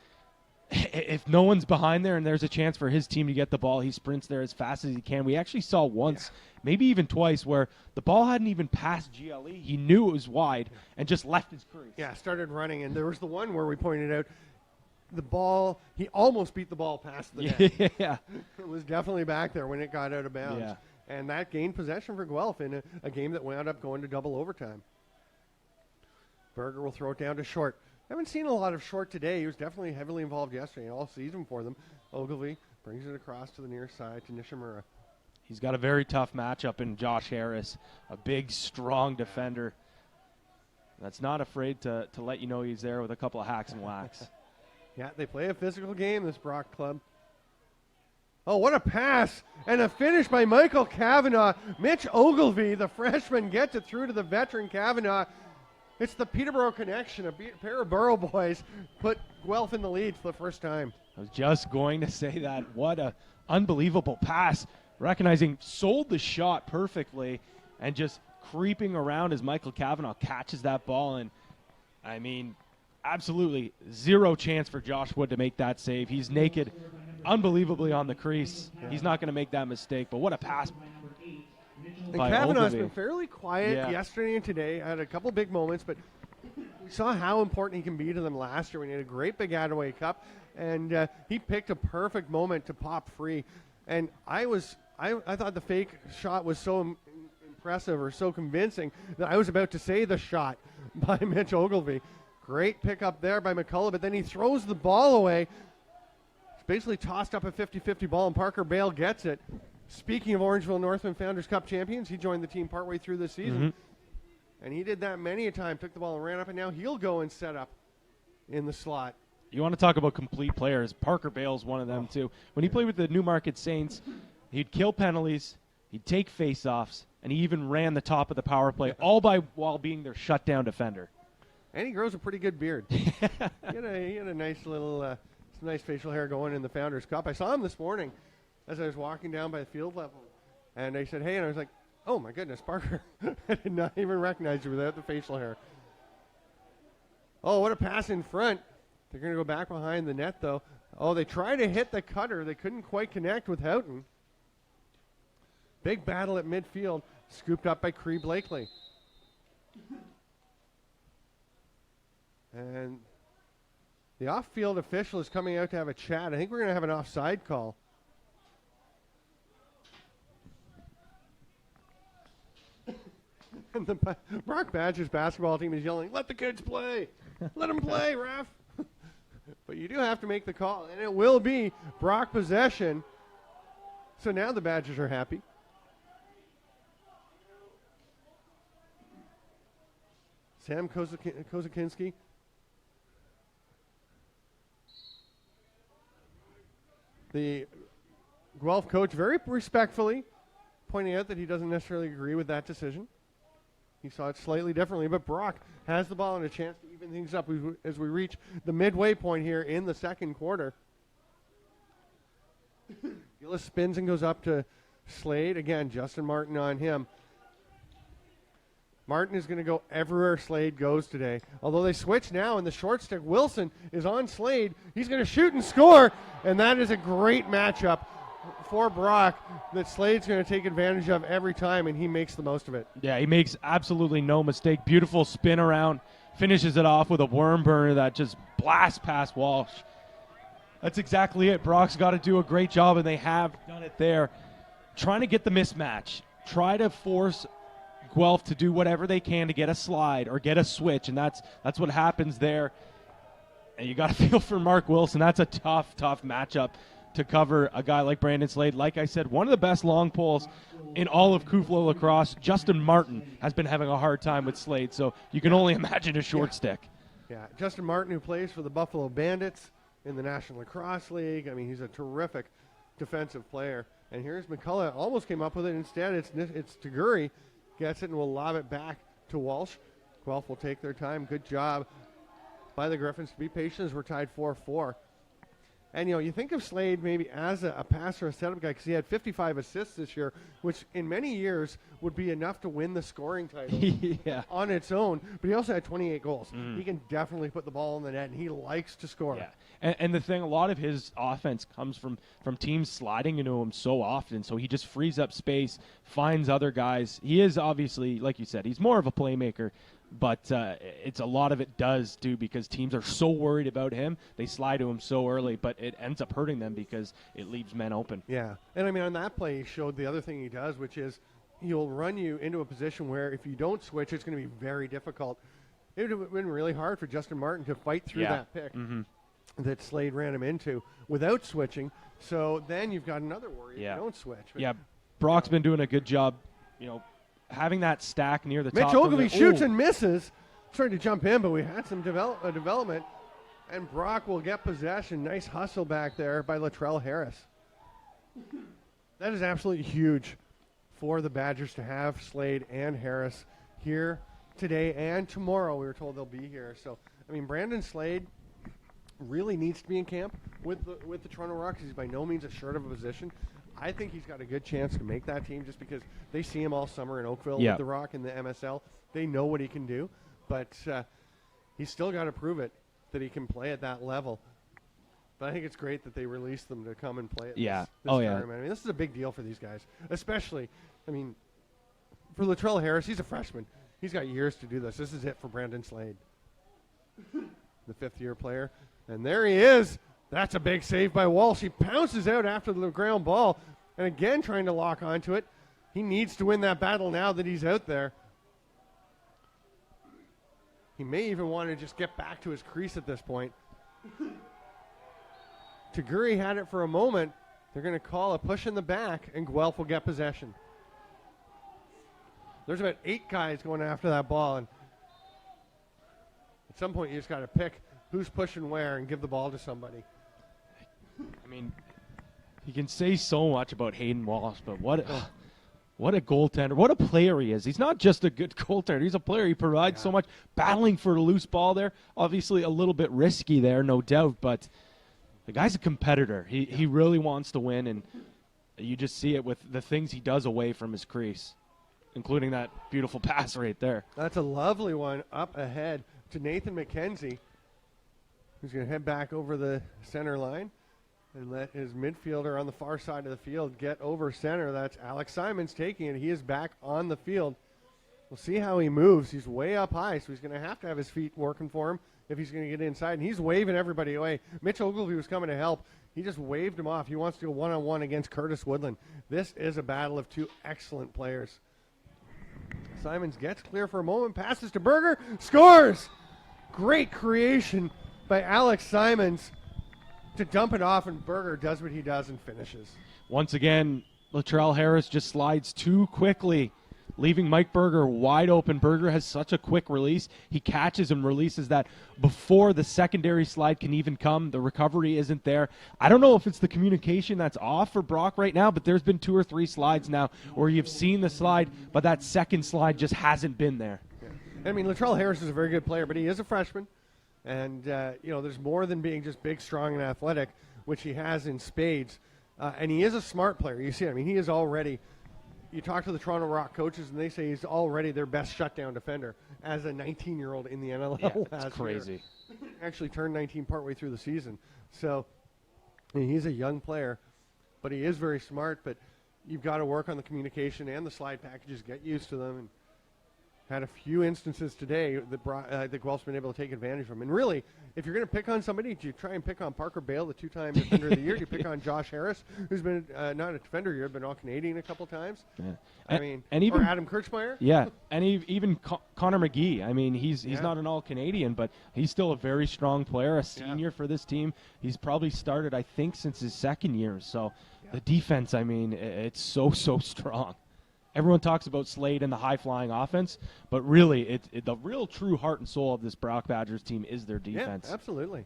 if no one's behind there and there's a chance for his team to get the ball, he sprints there as fast as he can. We actually saw once, maybe even twice, where the ball hadn't even passed GLE. He knew it was wide and just left his crease. Yeah, started running. And there was the one where we pointed out the ball, he almost beat the ball past the net. Yeah. It was definitely back there when it got out of bounds. Yeah. And that gained possession for Guelph in a game that wound up going to double overtime. Berger will throw it down to Short. Haven't seen a lot of Short today. He was definitely heavily involved yesterday, all season for them. Ogilvy brings it across to the near side to Nishimura. He's got a very tough matchup in Josh Harris, a big, strong defender that's not afraid to let you know he's there with a couple of hacks and whacks. Yeah, they play a physical game, this Brock club. Oh, what a pass and a finish by Michael Kavanaugh. Mitch Ogilvy, the freshman, gets it through to the veteran Kavanaugh. It's the Peterborough connection. A pair of Borough boys put Guelph in the lead for the first time. I was just going to say that. What a unbelievable pass. Recognizing, sold the shot perfectly and just creeping around as Michael Kavanaugh catches that ball. And, I mean, absolutely zero chance for Josh Wood to make that save. He's naked unbelievably on the crease. Yeah. He's not going to make that mistake. But what a pass. And Kavanaugh's been fairly quiet yesterday and today. Had a couple big moments, but we saw how important he can be to them last year when he had a great Baggataway Cup, and he picked a perfect moment to pop free. And I thought the fake shot was so impressive or so convincing that I was about to say the shot by Mitch Ogilvy. Great pickup there by McCullough, but then he throws the ball away. It's basically tossed up a 50-50 ball, and Parker Bale gets it. Speaking of Orangeville Northman Founders Cup champions, he joined the team partway through the season. And he did that many a time, took the ball and ran up, and now he'll go and set up in the slot. You want to talk about complete players. Parker Bale's one of them, too. When he played with the Newmarket Saints, he'd kill penalties, he'd take face-offs, and he even ran the top of the power play, all while being their shutdown defender. And he grows a pretty good beard. he had a nice little, some nice facial hair going in the Founders Cup. I saw him this morning as I was walking down by the field level, and I said, hey, and I was like, oh my goodness, Parker. I did not even recognize you without the facial hair. Oh, what a pass in front. They're going to go back behind the net, though. Oh, they tried to hit the cutter. They couldn't quite connect with Houghton. Big battle at midfield, scooped up by Cree Blakely. And the off-field official is coming out to have a chat. I think we're going to have an offside call. And the Brock Badgers basketball team is yelling, let the kids play. Let them play, ref. But you do have to make the call, and it will be Brock possession. So now the Badgers are happy. Sam Kozakinski The Guelph coach very respectfully pointing out that he doesn't necessarily agree with that decision. He saw it slightly differently, but Brock has the ball and a chance to even things up as we reach the midway point here in the second quarter. Gillis spins and goes up to Slade. Again, Justin Martin on him. Martin is going to go everywhere Slade goes today. Although they switch now in the short stick, Wilson is on Slade. He's going to shoot and score, and that is a great matchup for Brock that Slade's going to take advantage of every time, and he makes the most of it. Yeah, he makes absolutely no mistake. Beautiful spin around, finishes it off with a worm burner that just blasts past Walsh. That's exactly it. Brock's got to do a great job, and they have done it there. Trying to get the mismatch. Try to force Guelph to do whatever they can to get a slide or get a switch, and that's what happens there. And you got to feel for Mark Wilson. That's a tough matchup to cover a guy like Brandon Slade. Like I said, one of the best long poles in all of Kuflo lacrosse. Justin Martin has been having a hard time with Slade, so you can only imagine a short stick. Yeah, Justin Martin, who plays for the Buffalo Bandits in the National Lacrosse League. I mean, he's a terrific defensive player. And here's McCullough, almost came up with it. Instead, it's Taguri gets it and will lob it back to Walsh. Guelph will take their time. Good job by the Gryphons to be patient as we're tied 4-4. And, you think of Slade maybe as a passer, a setup guy, because he had 55 assists this year, which in many years would be enough to win the scoring title on its own. But he also had 28 goals. He can definitely put the ball in the net, and he likes to score. Yeah. And the thing, a lot of his offense comes from teams sliding into him so often, so he just frees up space, finds other guys. He is obviously, like you said, he's more of a playmaker, but it's a lot of it does do because teams are so worried about him. They slide to him so early, but it ends up hurting them because it leaves men open. Yeah. And, I mean, on that play, he showed the other thing he does, which is he'll run you into a position where if you don't switch, it's going to be very difficult. It would have been really hard for Justin Martin to fight through that pick that Slade ran him into without switching. So then you've got another worry if you don't switch. But Brock's been doing a good job, having that stack near the Mitch top. Ogilvie shoots and misses. Trying to jump in, but we had some development. And Brock will get possession. Nice hustle back there by Latrell Harris. That is absolutely huge for the Badgers to have Slade and Harris here today and tomorrow. We were told they'll be here. So, I mean, Brandon Slade really needs to be in camp with the Toronto Rock. He's by no means a shirt of a position. I think he's got a good chance to make that team just because they see him all summer in Oakville with the Rock in the MSL. They know what he can do, but he's still got to prove it that he can play at that level. But I think it's great that they released them to come and play at this tournament. I mean, this is a big deal for these guys, especially, I mean, for Latrell Harris, he's a freshman. He's got years to do this. This is it for Brandon Slade, the fifth-year player. And there he is. That's a big save by Walsh. He pounces out after the ground ball, and again trying to lock onto it. He needs to win that battle now that he's out there. He may even want to just get back to his crease at this point. Taguri had it for a moment. They're going to call a push in the back, and Guelph will get possession. There's about 8 guys going after that ball, and at some point you just got to pick who's pushing where and give the ball to somebody. I mean, you can say so much about Hayden Walsh, but what a goaltender. What a player he is. He's not just a good goaltender. He's a player. He provides so much. Battling for a loose ball there. Obviously a little bit risky there, no doubt, but the guy's a competitor. He really wants to win, and you just see it with the things he does away from his crease, including that beautiful pass right there. That's a lovely one up ahead to Nathan McKenzie, who's going to head back over the center line and let his midfielder on the far side of the field get over center. That's Alex Simons taking it. He is back on the field. We'll see how he moves. He's way up high, so he's going to have his feet working for him if he's going to get inside. And he's waving everybody away. Mitch Ogilvie was coming to help. He just waved him off. He wants to go one-on-one against Curtis Woodland. This is a battle of two excellent players. Simons gets clear for a moment, passes to Berger, scores! Great creation by Alex Simons to dump it off, and Berger does what he does and finishes. Once again, Latrell Harris just slides too quickly leaving Mike Berger wide open. Berger has such a quick release. He catches and releases that before the secondary slide can even come. The recovery isn't there. I don't know if it's the communication that's off for Brock right now, but there's been 2 or 3 slides now where you've seen the slide, but that second slide just hasn't been there. Yeah. I mean, Latrell Harris is a very good player, but he is a freshman. And, there's more than being just big, strong, and athletic, which he has in spades. And he is a smart player. You see, I mean, he is already – you talk to the Toronto Rock coaches, and they say he's already their best shutdown defender as a 19-year-old in the NLL. Yeah, that's crazy. Actually turned 19 partway through the season. So I mean, he's a young player, but he is very smart. But you've got to work on the communication and the slide packages, get used to them. And had a few instances today that Guelph's been able to take advantage of. And really, if you're going to pick on somebody, do you try and pick on Parker Bale, the 2-time Defender of the Year? Do you pick on Josh Harris, who's been not a Defender of the Year, been All-Canadian a couple times? Yeah. And even or Adam Kirchmeier? Yeah, and even Connor McGee. I mean, he's not an All-Canadian, but he's still a very strong player, a senior for this team. He's probably started, I think, since his second year. So the defense, I mean, it's so strong. Everyone talks about Slade and the high-flying offense, but really, the real true heart and soul of this Brock Badgers team is their defense. Yeah, absolutely.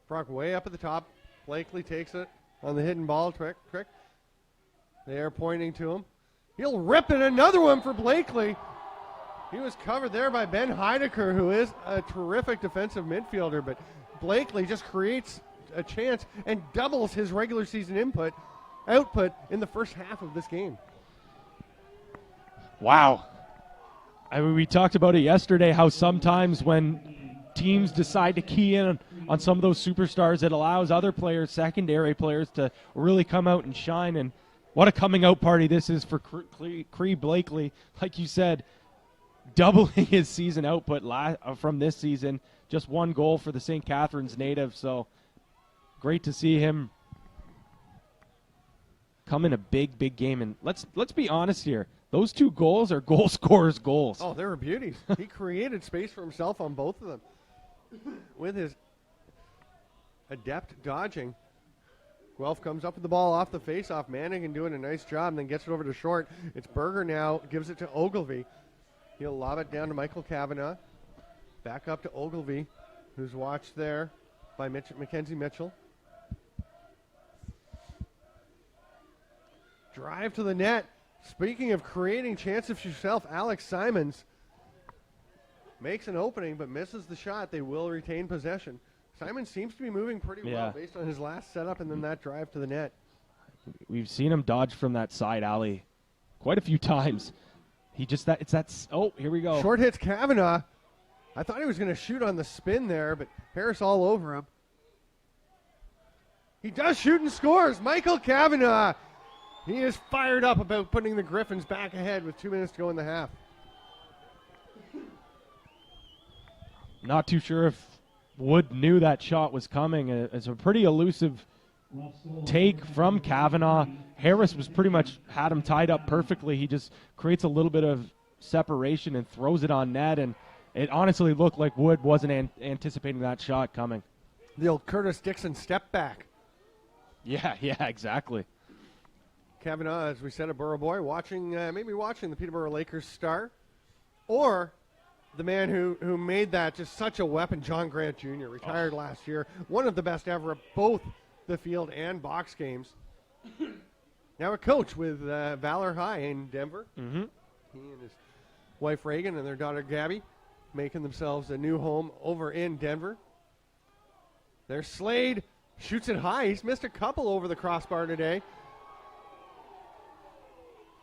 Brock way up at the top. Blakely takes it on the hidden ball trick. They are pointing to him. He'll rip it, another one for Blakely. He was covered there by Ben Heidecker, who is a terrific defensive midfielder, but Blakely just creates a chance and doubles his regular season output in the first half of this game. Wow. I mean, we talked about it yesterday, how sometimes when teams decide to key in on some of those superstars, it allows other players, secondary players, to really come out and shine. And what a coming out party this is for Cree Blakely. Like you said, doubling his season output from this season. Just 1 goal for the St. Catharines native. So great to see him come in a big game. And let's be honest here. Those 2 goals are goal scorers' goals. Oh, they were beauties. He created space for himself on both of them with his adept dodging. Guelph comes up with the ball off the faceoff. Mannigan doing a nice job and then gets it over to short. It's Berger now, gives it to Ogilvie. He'll lob it down to Michael Kavanagh. Back up to Ogilvie, who's watched there by Mackenzie Mitchell. Drive to the net. Speaking of creating chances yourself, Alex Simons makes an opening but misses the shot. They will retain possession. Simons seems to be moving pretty well based on his last setup and then that drive to the net. We've seen him dodge from that side alley quite a few times. Here we go. Short hits Kavanagh. I thought he was going to shoot on the spin there, but Harris all over him. He does shoot and scores. Michael Kavanagh. He is fired up about putting the Gryphons back ahead with 2 minutes to go in the half. Not too sure if Wood knew that shot was coming. It's a pretty elusive take from Kavanagh. Harris was pretty much had him tied up perfectly. He just creates a little bit of separation and throws it on net, and it honestly looked like Wood wasn't anticipating that shot coming. The old Curtis Dixon step back. Yeah, exactly. Kavanagh, as we said, a Borough boy, maybe watching the Peterborough Lakers star, or the man who made that just such a weapon, John Grant Jr., retired last year, one of the best ever at both the field and box games. Now a coach with Valor High in Denver. Mm-hmm. He and his wife Reagan and their daughter Gabby making themselves a new home over in Denver. There's Slade, shoots it high. He's missed a couple over the crossbar today.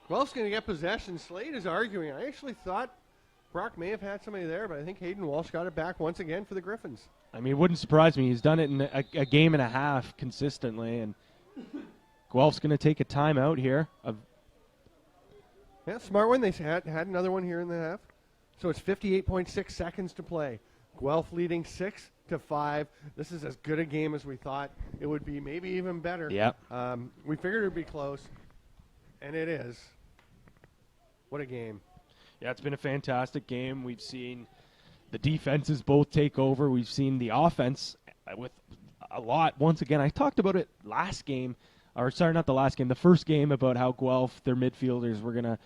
Guelph's going to get possession. Slade is arguing. I actually thought Brock may have had somebody there, but I think Hayden Walsh got it back once again for the Gryphons. I mean, it wouldn't surprise me. He's done it in a game and a half consistently, and Guelph's going to take a timeout here. Yeah, smart one. They had another one here in the half. So it's 58.6 seconds to play. Guelph leading 6-5. This is as good a game as we thought it would be, maybe even better. Yep. We figured it would be close, and it is. What a game. Yeah, it's been a fantastic game. We've seen the defenses both take over. We've seen the offense with a lot. Once again, I talked about it last game. or sorry, not the last game, the first game about how Guelph, their midfielders, were gonna,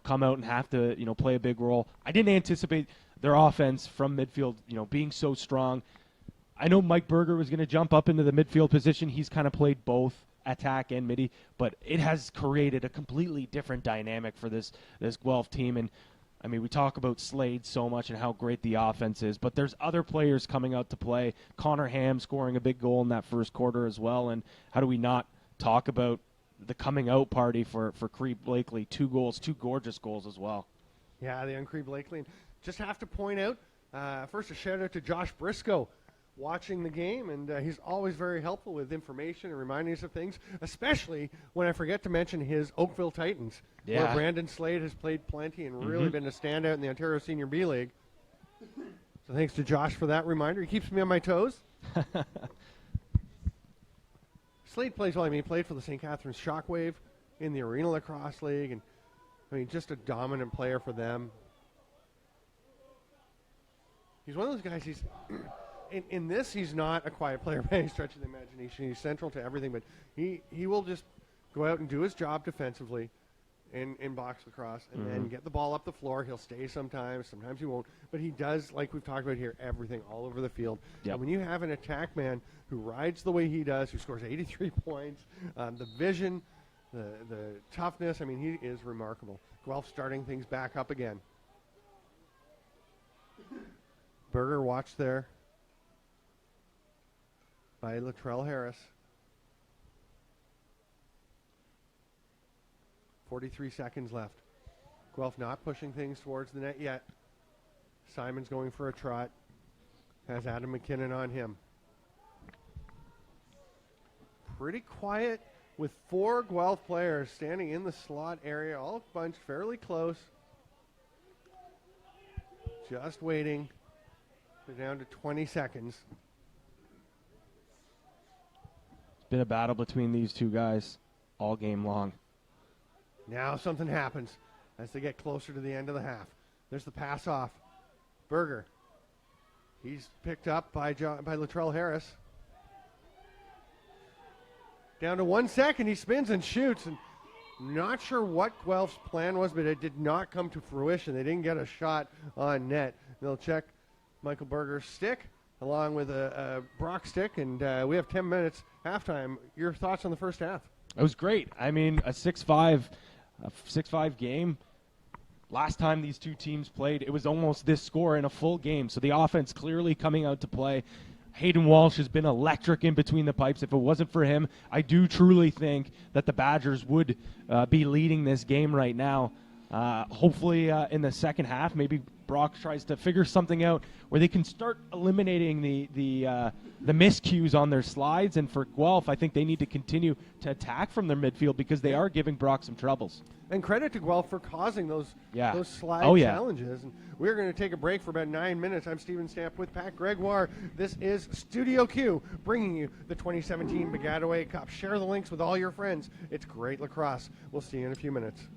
come out and have to, play a big role. I didn't anticipate their offense from midfield, being so strong. I know Mike Berger was gonna jump up into the midfield position. He's kind of played both attack and midi, but it has created a completely different dynamic for this Guelph team. And I mean, we talk about Slade so much and how great the offense is, but there's other players coming out to play. Connor Ham scoring a big goal in that first quarter as well. And how do we not talk about the coming out party for Cree Blakely? 2 goals, 2 gorgeous goals as well. Yeah, the young Cree Blakely. And just have to point out, first a shout out to Josh Briscoe watching the game, and he's always very helpful with information and reminding us of things, especially when I forget to mention his Oakville Titans, where Brandon Slade has played plenty and really been a standout in the Ontario Senior B League. So thanks to Josh for that reminder. He keeps me on my toes. Slade plays well. I mean, he played for the St. Catharines Shockwave in the Arena Lacrosse League, and I mean, just a dominant player for them. He's one of those guys, in this, he's not a quiet player by any stretch of the imagination. He's central to everything, but he will just go out and do his job defensively in box lacrosse and then get the ball up the floor. He'll stay sometimes he won't. But he does, like we've talked about here, everything all over the field. Yep. And when you have an attack man who rides the way he does, who scores 83 points, the vision, the toughness, I mean, he is remarkable. Guelph starting things back up again. Berger watched there by Latrell Harris. 43 seconds left. Guelph not pushing things towards the net yet. Simon's going for a trot. Has Adam McKinnon on him. Pretty quiet with 4 Guelph players standing in the slot area, all bunched fairly close. Just waiting. They're down to 20 seconds. It's been a battle between these two guys all game long. Now something happens as they get closer to the end of the half. There's the pass off. Berger. He's picked up by Latrell Harris. Down to 1 second. He spins and shoots. And not sure what Guelph's plan was, but it did not come to fruition. They didn't get a shot on net. They'll check Michael Berger's stick along with a Brock stick, and we have 10 minutes halftime. Your thoughts on the first half? It was great. I mean, a 6-5 game. Last time these two teams played, it was almost this score in a full game. So the offense clearly coming out to play. Hayden Walsh has been electric in between the pipes. If it wasn't for him, I do truly think that the Badgers would be leading this game right now. Hopefully in the second half, maybe Brock tries to figure something out where they can start eliminating the miscues on their slides. And for Guelph, I think they need to continue to attack from their midfield because they are giving Brock some troubles. And credit to Guelph for causing those slide challenges. And we're going to take a break for about 9 minutes. I'm Stephen Stamp with Pat Gregoire. This is Studio Q, bringing you the 2017 Baggataway Cup. Share the links with all your friends. It's great lacrosse. We'll see you in a few minutes.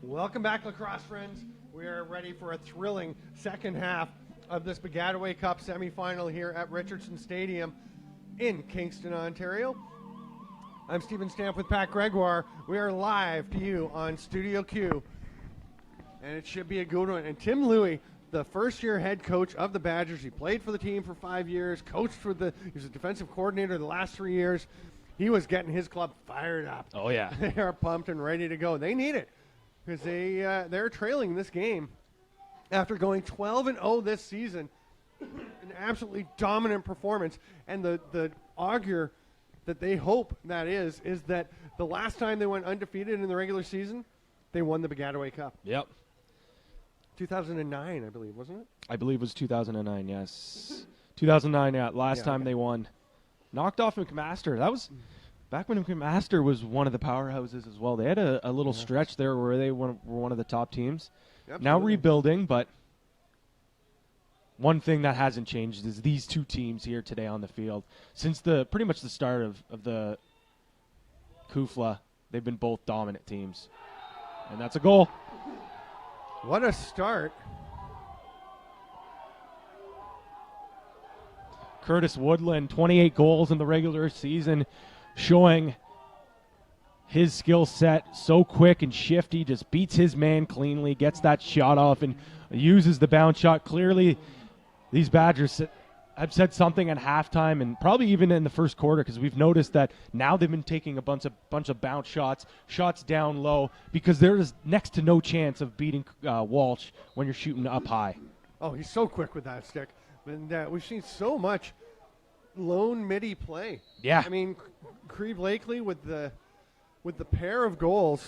Welcome back, lacrosse friends. We are ready for a thrilling second half of this Baggataway Cup semifinal here at Richardson Stadium in Kingston, Ontario. I'm Stephen Stamp with Pat Gregoire. We are live to you on Studio Q, and it should be a good one. And Tim Louie, the first-year head coach of the Badgers, he played for the team for 5 years, he was a defensive coordinator the last 3 years. He was getting his club fired up. Oh, yeah. They are pumped and ready to go. They need it because they're trailing this game after going 12-0 this season. An absolutely dominant performance. And the augur that they hope that is that the last time they went undefeated in the regular season, they won the Baggataway Cup. Yep. 2009, I believe, wasn't it? I believe it was 2009, yes. 2009, yeah, last time they won. Knocked off McMaster. That was back when McMaster was one of the powerhouses as well. They had a little stretch there where they were one of the top teams. Absolutely. Now rebuilding, but one thing that hasn't changed is these two teams here today on the field. Since pretty much the start of the Kufla, they've been both dominant teams. And that's a goal. What a start. Curtis Woodland, 28 goals in the regular season, showing his skill set. So quick and shifty, just beats his man cleanly, gets that shot off and uses the bounce shot. Clearly, these Badgers have said something at halftime and probably even in the first quarter, because we've noticed that now they've been taking a bunch of bounce shots down low, because there is next to no chance of beating Walsh when you're shooting up high. Oh, he's so quick with that stick. And we've seen so much lone midi play. Yeah. I mean, Cree Blakely with the pair of goals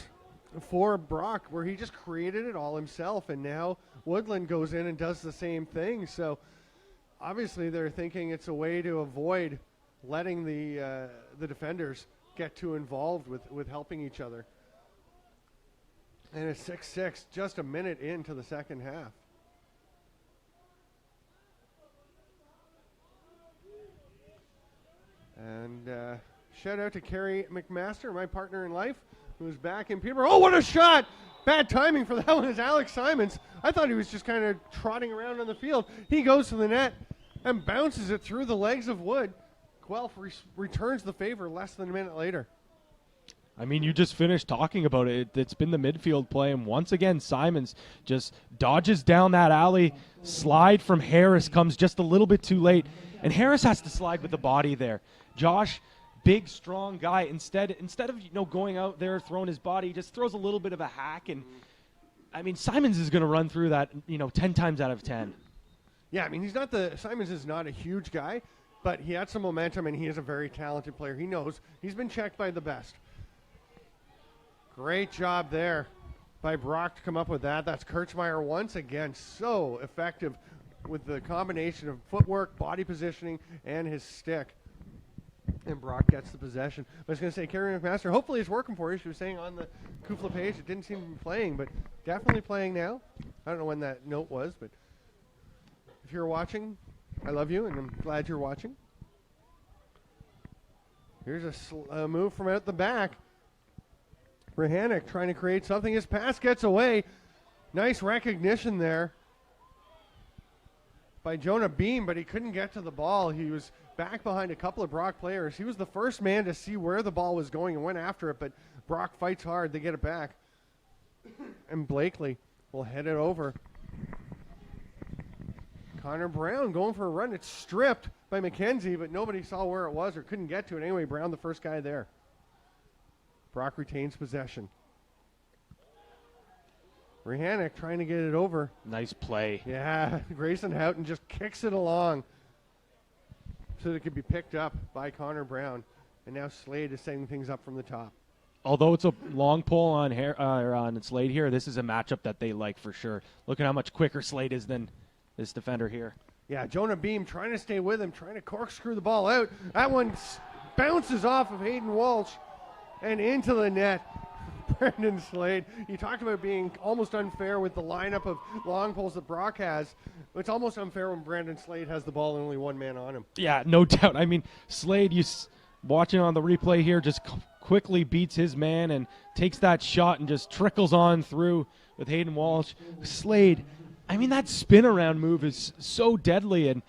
for Brock, where he just created it all himself, and now Woodland goes in and does the same thing. So obviously they're thinking it's a way to avoid letting the defenders get too involved with helping each other. And it's 6-6, just a minute into the second half. And shout out to Carrie McMaster, my partner in life, who's back in Peterborough. Oh, what a shot! Bad timing for that one is Alex Simons. I thought he was just kind of trotting around on the field. He goes to the net and bounces it through the legs of Wood. Guelph returns the favor less than a minute later. I mean, you just finished talking about it. It's been the midfield play, and once again, Simons just dodges down that alley. Slide from Harris comes just a little bit too late, and Harris has to slide with the body there. Josh, big, strong guy, instead of going out there throwing his body, he just throws a little bit of a hack, and I mean, Simons is going to run through that 10 times out of 10. Yeah, I mean, Simons is not a huge guy, but he had some momentum, and he is a very talented player. He knows he's been checked by the best. Great job there by Brock to come up with that. That's Kirchmeier once again, so effective with the combination of footwork, body positioning, and his stick. And Brock gets the possession. I was going to say, Carrie McMaster, hopefully it's working for you. She was saying on the Kufla page it didn't seem to be playing, but definitely playing now. I don't know when that note was, but if you're watching, I love you, and I'm glad you're watching. Here's a move from out the back. Rahanic trying to create something. His pass gets away. Nice recognition there by Jonah Beam, but he couldn't get to the ball. He was back behind a couple of Brock players. He was the first man to see where the ball was going and went after it, but Brock fights hard. They get it back. And Blakely will head it over. Connor Brown going for a run. It's stripped by McKenzie, but nobody saw where it was or couldn't get to it. Anyway, Brown, the first guy there. Brock retains possession. Rahanic trying to get it over. Nice play. Yeah, Grayson Houghton just kicks it along so that it could be picked up by Connor Brown. And now Slade is setting things up from the top. Although it's a long pull on Slade here, this is a matchup that they like for sure. Look at how much quicker Slade is than this defender here. Yeah, Jonah Beam trying to stay with him, trying to corkscrew the ball out. That one bounces off of Hayden Walsh and into the net. Brendan Slade. You talked about being almost unfair with the lineup of long poles that Brock has. It's almost unfair when Brandon Slade has the ball and only one man on him. Yeah, no doubt. I mean, Slade, watching on the replay here, just quickly beats his man and takes that shot and just trickles on through with Hayden Walsh. Slade, I mean, that spin around move is so deadly, and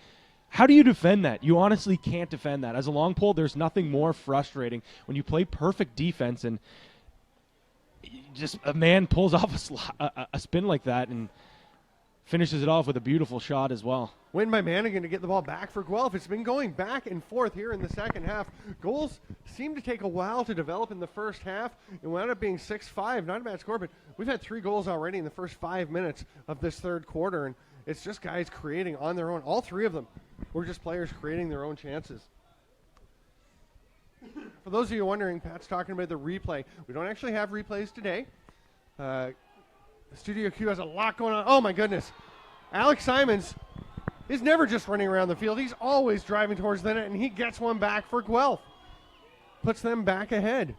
how do you defend that? You honestly can't defend that. As a long pole, there's nothing more frustrating when you play perfect defense and just a man pulls off a spin like that and finishes it off with a beautiful shot as well. Win by Manigan to get the ball back for Guelph. It's been going back and forth here in the second half. Goals seem to take a while to develop in the first half. It wound up being 6-5, not a bad score, but we've had 3 goals already in the first 5 minutes of this third quarter, and it's just guys creating on their own. All 3 of them were just players creating their own chances. For those of you wondering, Pat's talking about the replay. We don't actually have replays today. Studio Q has a lot going on. Oh, my goodness. Alex Simons is never just running around the field. He's always driving towards the net, and he gets one back for Guelph. Puts them back ahead.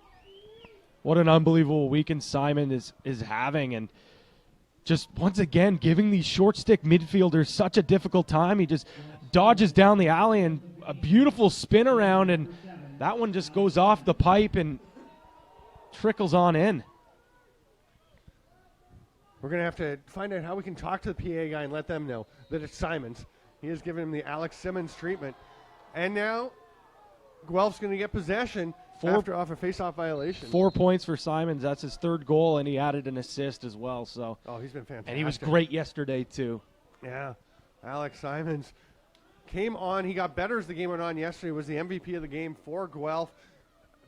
What an unbelievable weekend Simon is having, and just once again giving these short stick midfielders such a difficult time. He just dodges down the alley and a beautiful spin around, and that one just goes off the pipe and trickles on in. We're going to have to find out how we can talk to the PA guy and let them know that it's Simons. He has given him the Alex Simmons treatment. And now Guelph's going to get possession off a face-off violation. 4 points for Simons. That's his 3rd goal, and he added an assist as well. So. Oh, he's been fantastic. And he was great yesterday, too. Yeah. Alex Simons came on. He got better as the game went on yesterday. Was the MVP of the game for Guelph.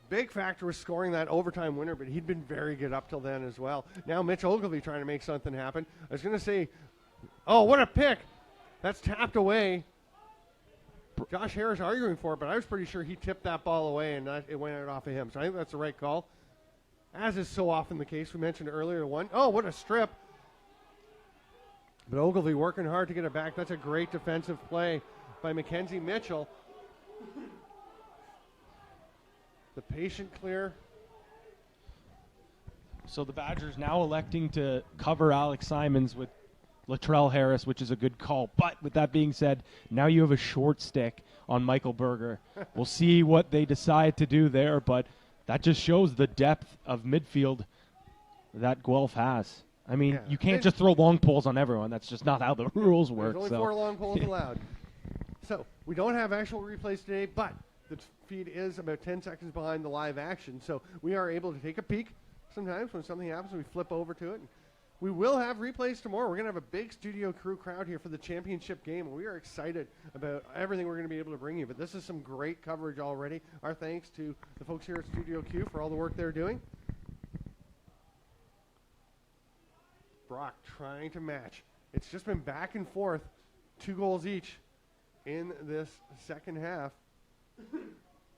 Big factor was scoring that overtime winner, but he'd been very good up till then as well. Now Mitch Ogilvie trying to make something happen. I was going to say, oh, what a pick. That's tapped away. Josh Harris arguing for it, but I was pretty sure he tipped that ball away and it went out off of him. So I think that's the right call. As is so often the case. We mentioned earlier one. Oh, what a strip. But Ogilvie working hard to get it back. That's a great defensive play by Mackenzie Mitchell. The patient clear. So the Badgers now electing to cover Alex Simons with Latrell Harris, which is a good call. But with that being said, now you have a short stick on Michael Berger. We'll see what they decide to do there, but that just shows the depth of midfield that Guelph has. I mean, you can't just throw long poles on everyone. That's just not how the rules work. There's only 4 long poles allowed. So we don't have actual replays today, but the feed is about 10 seconds behind the live action. So we are able to take a peek sometimes when something happens. We flip over to it. And we will have replays tomorrow. We're going to have a big Studio Crew crowd here for the championship game. And we are excited about everything we're going to be able to bring you. But this is some great coverage already. Our thanks to the folks here at Studio Q for all the work they're doing. Brock trying to match. It's just been back and forth. 2 goals each in this second half.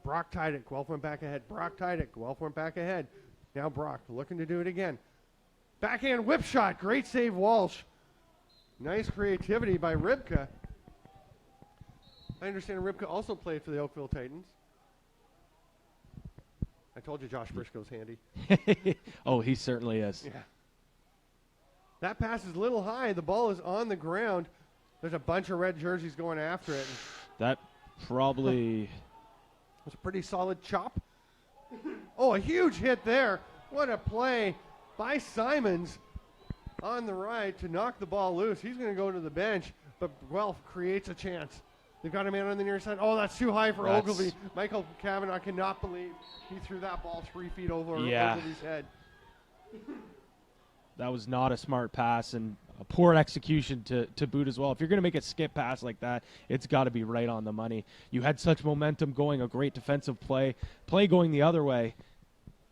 Brock tied it. Guelph went back ahead. Brock tied it. Guelph went back ahead. Now Brock looking to do it again. Backhand whip shot. Great save, Walsh. Nice creativity by Ribka. I understand Ribka also played for the Oakville Titans. I told you Josh Briscoe's handy. Oh, he certainly is. Yeah. That pass is a little high. The ball is on the ground. There's a bunch of red jerseys going after it. That probably was a pretty solid chop. Oh, a huge hit there. What a play by Simons on the right to knock the ball loose. He's going to go to the bench, but Guelph creates a chance. They've got a man on the near side. Oh, that's too high for Ogilvie. Michael Cavanaugh cannot believe he threw that ball 3 feet over Ogilvie's head. That was not a smart pass and a poor execution to boot as well. If you're going to make a skip pass like that, it's got to be right on the money. You had such momentum going, a great defensive play going the other way,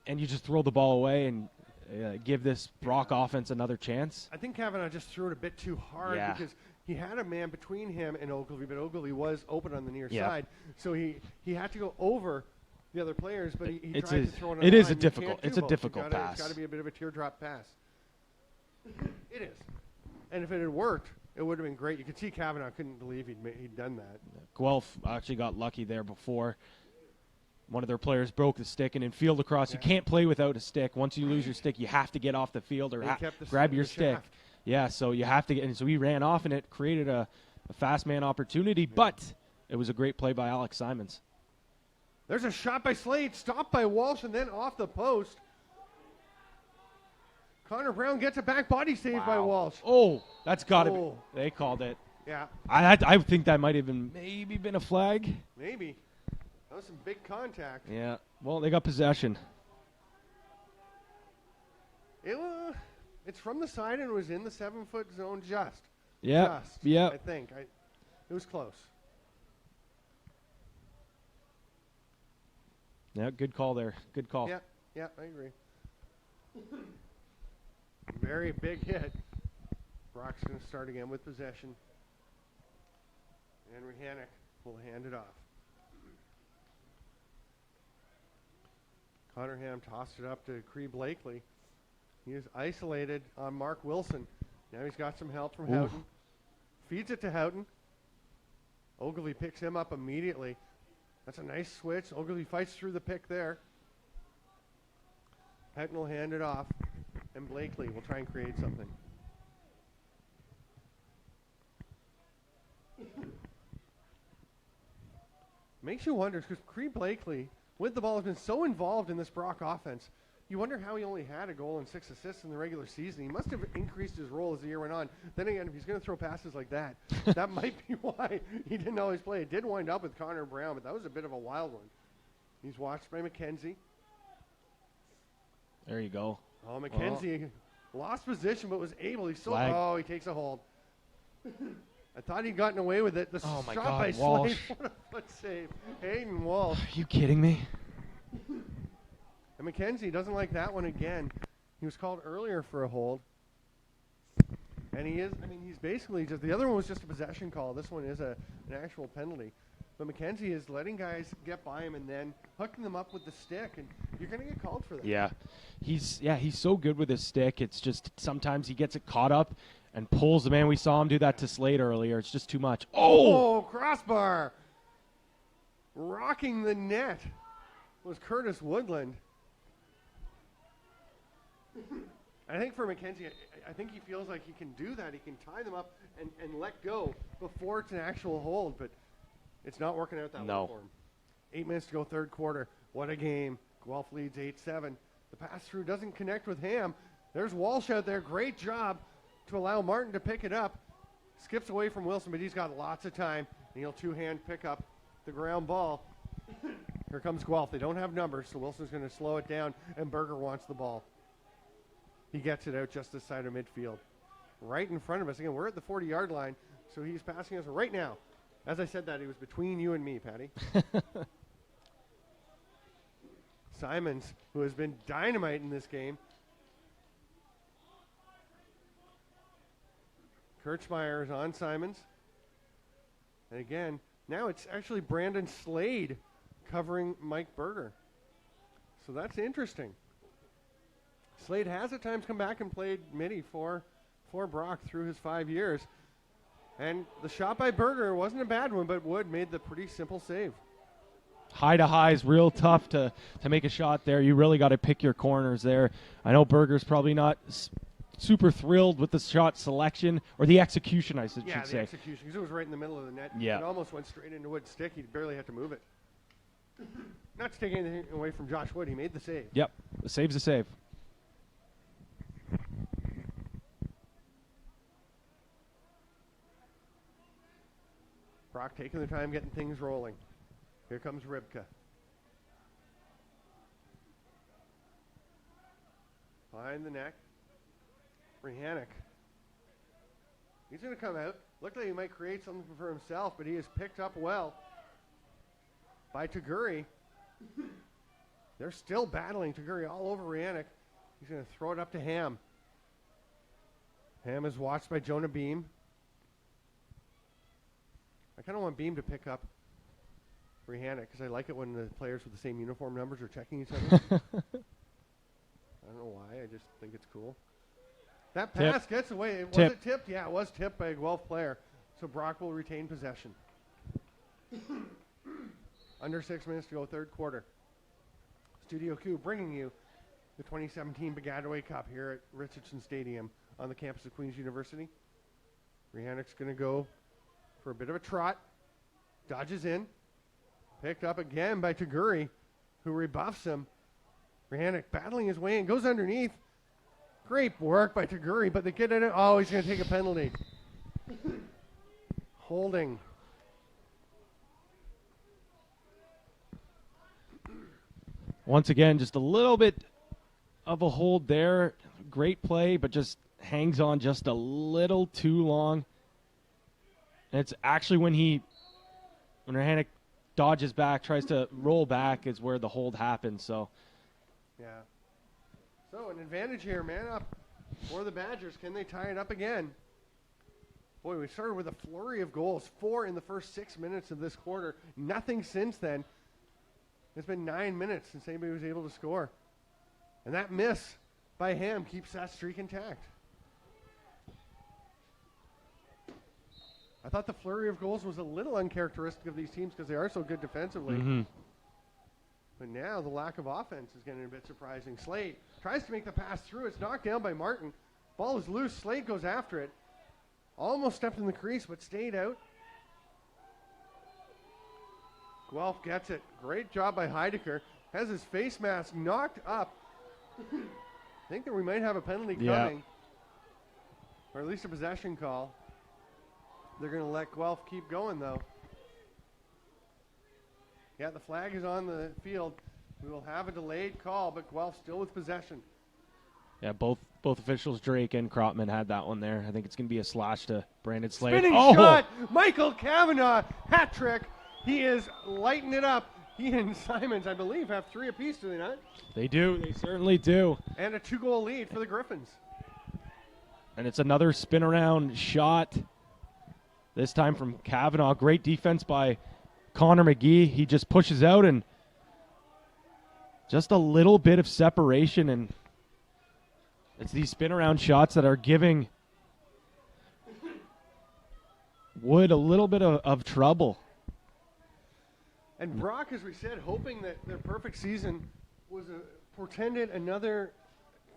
and you just throw the ball away and give this Brock offense another chance. I think Cavanaugh just threw it a bit too hard because he had a man between him and Ogilvie, but Ogilvie was open on the near side, so he had to go over the other players, but he tried to throw it on It the is line. a difficult pass. It's got to be a bit of a teardrop pass. It is. And if it had worked, it would have been great. You could see Cavanaugh couldn't believe he'd done that. Guelph actually got lucky there before. One of their players broke the stick, and in field lacrosse, you can't play without a stick. Once you lose your stick, you have to get off the field or grab your stick. Shaft. Yeah, so you have to get. And so he ran off, and it created a fast man opportunity, but it was a great play by Alex Simons. There's a shot by Slade, stopped by Walsh, and then off the post. Connor Brown gets a back body save by Walsh. Oh, that's got to be. They called it. Yeah. I think that might have maybe been a flag. Maybe. That was some big contact. Yeah. Well, they got possession. It's from the side and it was in the 7-foot zone just. Yeah. Yeah. I think. It was close. Yeah, good call there. Good call. Yeah, I agree. Very big hit. Brock's going to start again with possession. And Rehanick will hand it off. Connor Ham tossed it up to Cree Blakely. He is isolated on Mark Wilson. Now he's got some help from Houghton. Feeds it to Houghton. Ogilvy picks him up immediately. That's a nice switch. Ogilvy fights through the pick there. Houghton will hand it off. And Blakely will try and create something. Makes you wonder, because Cree Blakely, with the ball, has been so involved in this Brock offense. You wonder how he only had a goal and 6 assists in the regular season. He must have increased his role as the year went on. Then again, if he's going to throw passes like that, that might be why he didn't always play. It did wind up with Connor Brown, but that was a bit of a wild one. He's watched by McKenzie. There you go. Oh, McKenzie lost position, but was able. He takes a hold. I thought he'd gotten away with it. The shot by Slade. What a foot save. Hayden Walsh. Are you kidding me? And McKenzie doesn't like that one again. He was called earlier for a hold. And he's basically just, the other one was just a possession call. This one is an actual penalty. But McKenzie is letting guys get by him and then hooking them up with the stick. And you're going to get called for that. Yeah. He's so good with his stick. It's just sometimes he gets it caught up and pulls the man. We saw him do that to Slade earlier. It's just too much. Oh, crossbar. Rocking the net was Curtis Woodland. I think for McKenzie, I think he feels like he can do that. He can tie them up and let go before it's an actual hold, but it's not working out that well for him. 8 minutes to go, third quarter. What a game. Guelph leads 8-7. The pass-through doesn't connect with Ham. There's Walsh out there. Great job to allow Martin to pick it up. Skips away from Wilson, but he's got lots of time. And he'll two-hand pick up the ground ball. Here comes Guelph. They don't have numbers, so Wilson's going to slow it down, and Berger wants the ball. He gets it out just this side of midfield. Right in front of us. Again, we're at the 40-yard line, so he's passing us right now. As I said that, he was between you and me, Patty. Simons, who has been dynamite in this game. Kirchmeier is on Simons. And again, now it's actually Brandon Slade covering Mike Berger. So that's interesting. Slade has at times come back and played midi for Brock through his 5 years. And the shot by Berger wasn't a bad one, but Wood made the pretty simple save. High to high is real tough to make a shot there. You really got to pick your corners there. I know Berger's probably not super thrilled with the shot selection, or the execution, I should say. Yeah, the execution, because it was right in the middle of the net. Yeah. It almost went straight into Wood's stick. He barely had to move it. Not to take anything away from Josh Wood. He made the save. Yep, the save's a save. Brock taking their time getting things rolling. Here comes Ribka. Behind the neck. Rehanick. He's going to come out. Looked like he might create something for himself, but he is picked up well by Taguri. They're still battling. Taguri all over Rehanick. He's going to throw it up to Ham. Ham is watched by Jonah Beam. I kind of want Beam to pick up Rehanick because I like it when the players with the same uniform numbers are checking each other. I don't know why. I just think it's cool. That pass gets away. Was it tipped? Yeah, it was tipped by a Guelph player. So Brock will retain possession. Under 6 minutes to go, third quarter. Studio Q bringing you the 2017 Baggataway Cup here at Richardson Stadium on the campus of Queen's University. Rehanick's going to go for a bit of a trot. Dodges in. Picked up again by Taguri, who rebuffs him. Rehanic battling his way in, goes underneath. Great work by Taguri, but they get in it. Oh, he's going to take a penalty. Holding. Once again, just a little bit of a hold there. Great play, but just hangs on just a little too long. And it's actually when Rehanic dodges back, tries to roll back, is where the hold happens. So, yeah. So an advantage here, man up for the Badgers. Can they tie it up again? Boy, we started with a flurry of goals. 4 in the first 6 minutes of this quarter. Nothing since then. It's been 9 minutes since anybody was able to score. And that miss by Ham keeps that streak intact. I thought the flurry of goals was a little uncharacteristic of these teams because they are so good defensively. Mm-hmm. But now the lack of offense is getting a bit surprising. Slade tries to make the pass through. It's knocked down by Martin. Ball is loose. Slade goes after it. Almost stepped in the crease, but stayed out. Guelph gets it. Great job by Heidecker. Has his face mask knocked up. I think that we might have a penalty coming. Or at least a possession call. They're going to let Guelph keep going, though. Yeah, the flag is on the field. We will have a delayed call, but Guelph still with possession. Yeah, both officials, Drake and Krotman, had that one there. I think it's going to be a slash to Brandon Slade. Spinning shot! Michael Kavanaugh, hat trick. He is lighting it up. He and Simons, I believe, have 3 apiece, do they not? They do. They certainly do. And a 2-goal lead for the Gryphons. And it's another spin-around shot, this time from Kavanaugh. Great defense by Connor McGee. He just pushes out and just a little bit of separation, and it's these spin-around shots that are giving Wood a little bit of trouble. And Brock, as we said, hoping that their perfect season was portended another,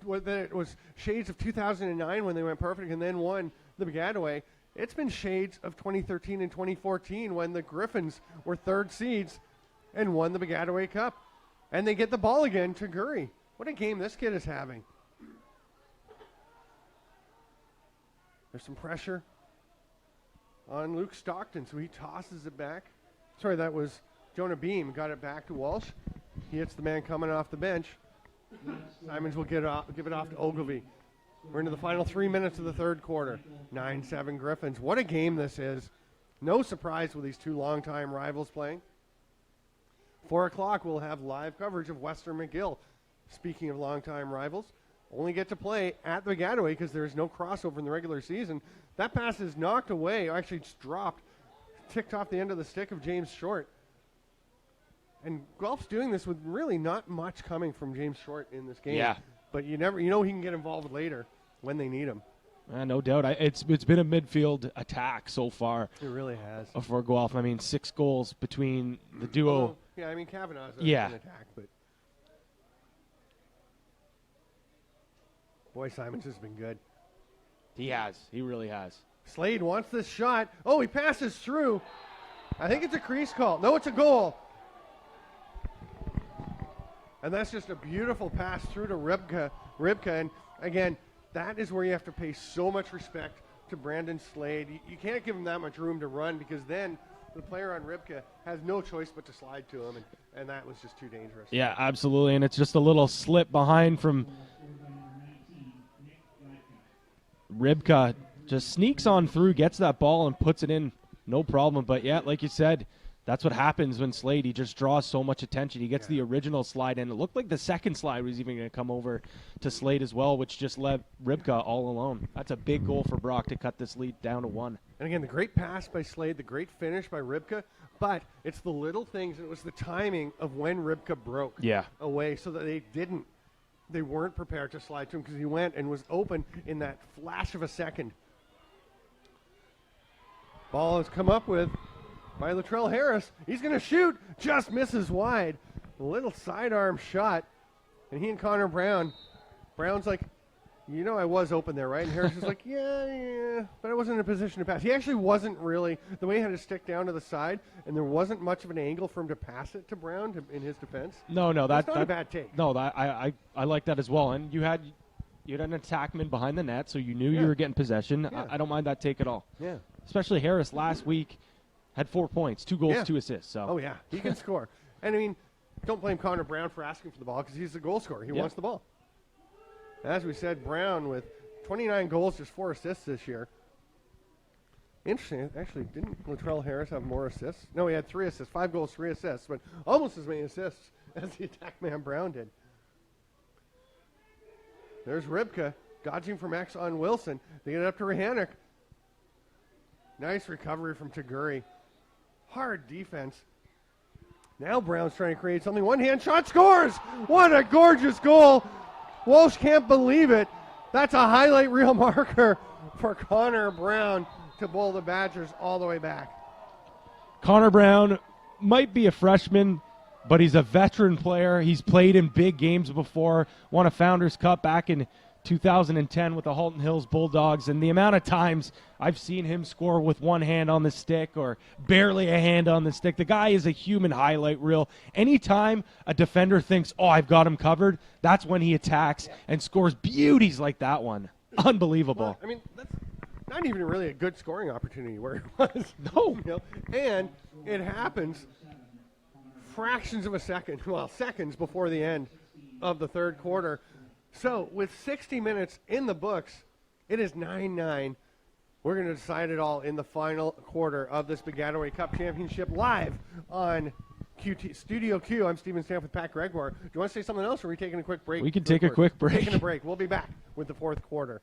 that it was shades of 2009 when they went perfect and then won the Baggataway. It's been shades of 2013 and 2014 when the Gryphons were 3rd seeds and won the Baggataway Cup. And they get the ball again to Gurry. What a game this kid is having. There's some pressure on Luke Stockton, so he tosses it back. Sorry, that was Jonah Beam. Got it back to Walsh. He hits the man coming off the bench. Simons will give it off to Ogilvy. We're into the final 3 minutes of the third quarter. 9-7 Gryphons. What a game this is. No surprise with these 2 longtime rivals playing. 4 o'clock, we'll have live coverage of Western McGill. Speaking of longtime rivals, only get to play at the Baggataway because there's no crossover in the regular season. That pass is knocked away. Actually, it's dropped. Ticked off the end of the stick of James Short. And Guelph's doing this with really not much coming from James Short in this game. Yeah. But you know he can get involved later when they need him. No doubt. It's been a midfield attack so far. It really has. For Guelph. I mean, 6 goals between the duo. Yeah, I mean, Kavanaugh's an attack, but boy, Simons has been good. He has. He really has. Slade wants this shot. Oh, he passes through. I think it's a crease call. No, it's a goal. And that's just a beautiful pass through to Ribka. And again, that is where you have to pay so much respect to Brandon Slade. You can't give him that much room to run because then the player on Ribka has no choice but to slide to him, and that was just too dangerous. Yeah, absolutely, and it's just a little slip behind from Ribka. Just sneaks on through, gets that ball, and puts it in, no problem. But, yeah, like you said, that's what happens when Slade, he just draws so much attention. He gets the original slide, and it looked like the second slide was even going to come over to Slade as well, which just left Ribka all alone. That's a big goal for Brock to cut this lead down to 1. And again, the great pass by Slade, the great finish by Ribka, but it's the little things, and it was the timing of when Ribka broke away so that they weren't prepared to slide to him because he went and was open in that flash of a second. Ball has come up with by Latrell Harris. He's going to shoot. Just misses wide. A little sidearm shot. And he and Connor Brown. Brown's like, you know I was open there, right? And Harris was like, yeah, but I wasn't in a position to pass. He actually wasn't really, the way he had his stick down to the side, and there wasn't much of an angle for him to pass it to Brown in his defense. No, that's not a bad take. No, I like that as well. And you had an attackman behind the net, so you knew you were getting possession. Yeah. I don't mind that take at all. Yeah. Especially Harris last week had 4 points, 2 goals, 2 assists. So. Oh, yeah, he can score. And, I mean, don't blame Connor Brown for asking for the ball because he's the goal scorer. He wants the ball. As we said, Brown with 29 goals, just 4 assists this year. Interesting. Actually, didn't Latrell Harris have more assists? No, he had 3 assists, 5 goals, 3 assists, but almost as many assists as the attack man Brown did. There's Ribka dodging from X on Wilson. They get it up to Rahanek. Nice recovery from Taguri. Hard defense. Now Brown's trying to create something. One-hand shot, scores! What a gorgeous goal! Walsh can't believe it. That's a highlight reel marker for Connor Brown to bowl the Badgers all the way back. Connor Brown might be a freshman, but he's a veteran player. He's played in big games before, won a Founders Cup back in 2010 with the Halton Hills Bulldogs, and the amount of times I've seen him score with one hand on the stick or barely a hand on the stick. The guy is a human highlight reel. Anytime a defender thinks, oh, I've got him covered, that's when he attacks and scores beauties like that one. Unbelievable. Well, I mean, that's not even really a good scoring opportunity where it was. No. You know? And it happens fractions of a second, well, seconds before the end of the third quarter. So, with 60 minutes in the books, it is 9-9. We're going to decide it all in the final quarter of this Baggataway Cup Championship live on Studio Q. I'm Stephen Stamp with Pat Gregoire. Do you want to say something else, or are we taking a quick break? We can take a quick break. Taking a break. We'll be back with the fourth quarter.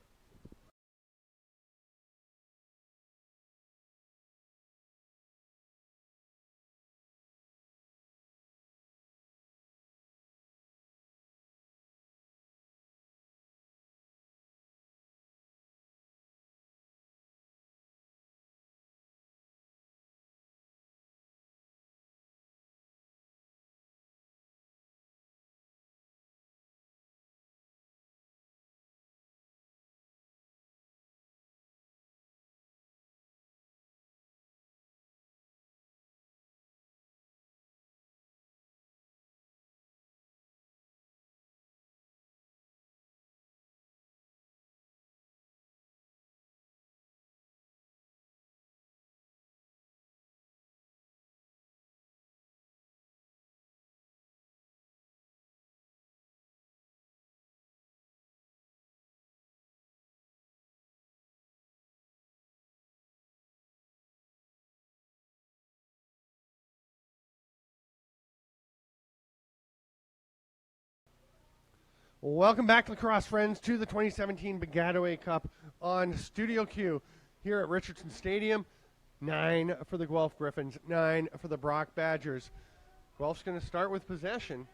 Welcome back, lacrosse friends, to the 2017 Baggataway Cup on Studio Q here at Richardson Stadium. 9 for the Guelph Gryphons, 9 for the Brock Badgers. Guelph's going to start with possession.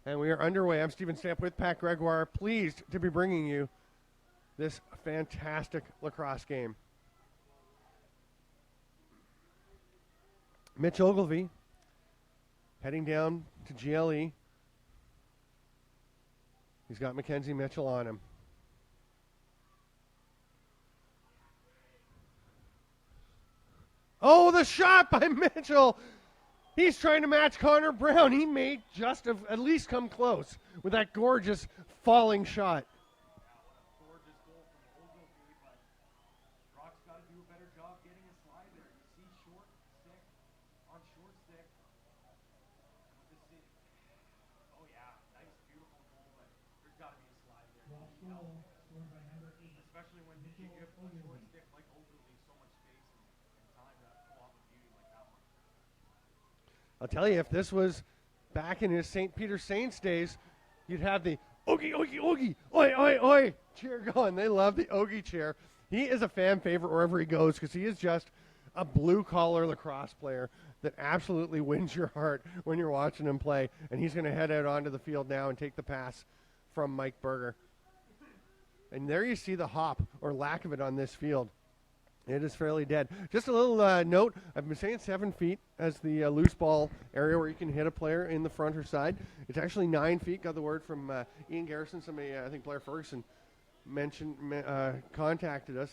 And we are underway. I'm Stephen Stamp with Pat Gregoire, pleased to be bringing you this fantastic lacrosse game. Mitch Ogilvie heading down to GLE. He's got Mackenzie Mitchell on him. Oh, the shot by Mitchell. He's trying to match Connor Brown. He may just have at least come close with that gorgeous falling shot. Gorgeous goal from Ogilvie, but Brock's got to do a better job getting a slide there. You see short stick on short stick. Oh yeah, nice, beautiful goal, but there's got to be a slide there. Especially when you give a short stick like Ogilvie so much space and time to pull off a beauty like that one. I'll tell you, if this was back in his St. Peter Saints days, you'd have the Ogie, Ogie, Ogie, oi, oi, oi cheer going. They love the Ogie cheer. He is a fan favorite wherever he goes because he is just a blue-collar lacrosse player that absolutely wins your heart when you're watching him play. And he's going to head out onto the field now and take the pass from Mike Berger. And there you see the hop, or lack of it, on this field. It is fairly dead. Just a little note, I've been saying 7 feet as the loose ball area where you can hit a player in the front or side. It's actually 9 feet. Got the word from Ian Garrison. Somebody, I think Blair Ferguson, contacted us.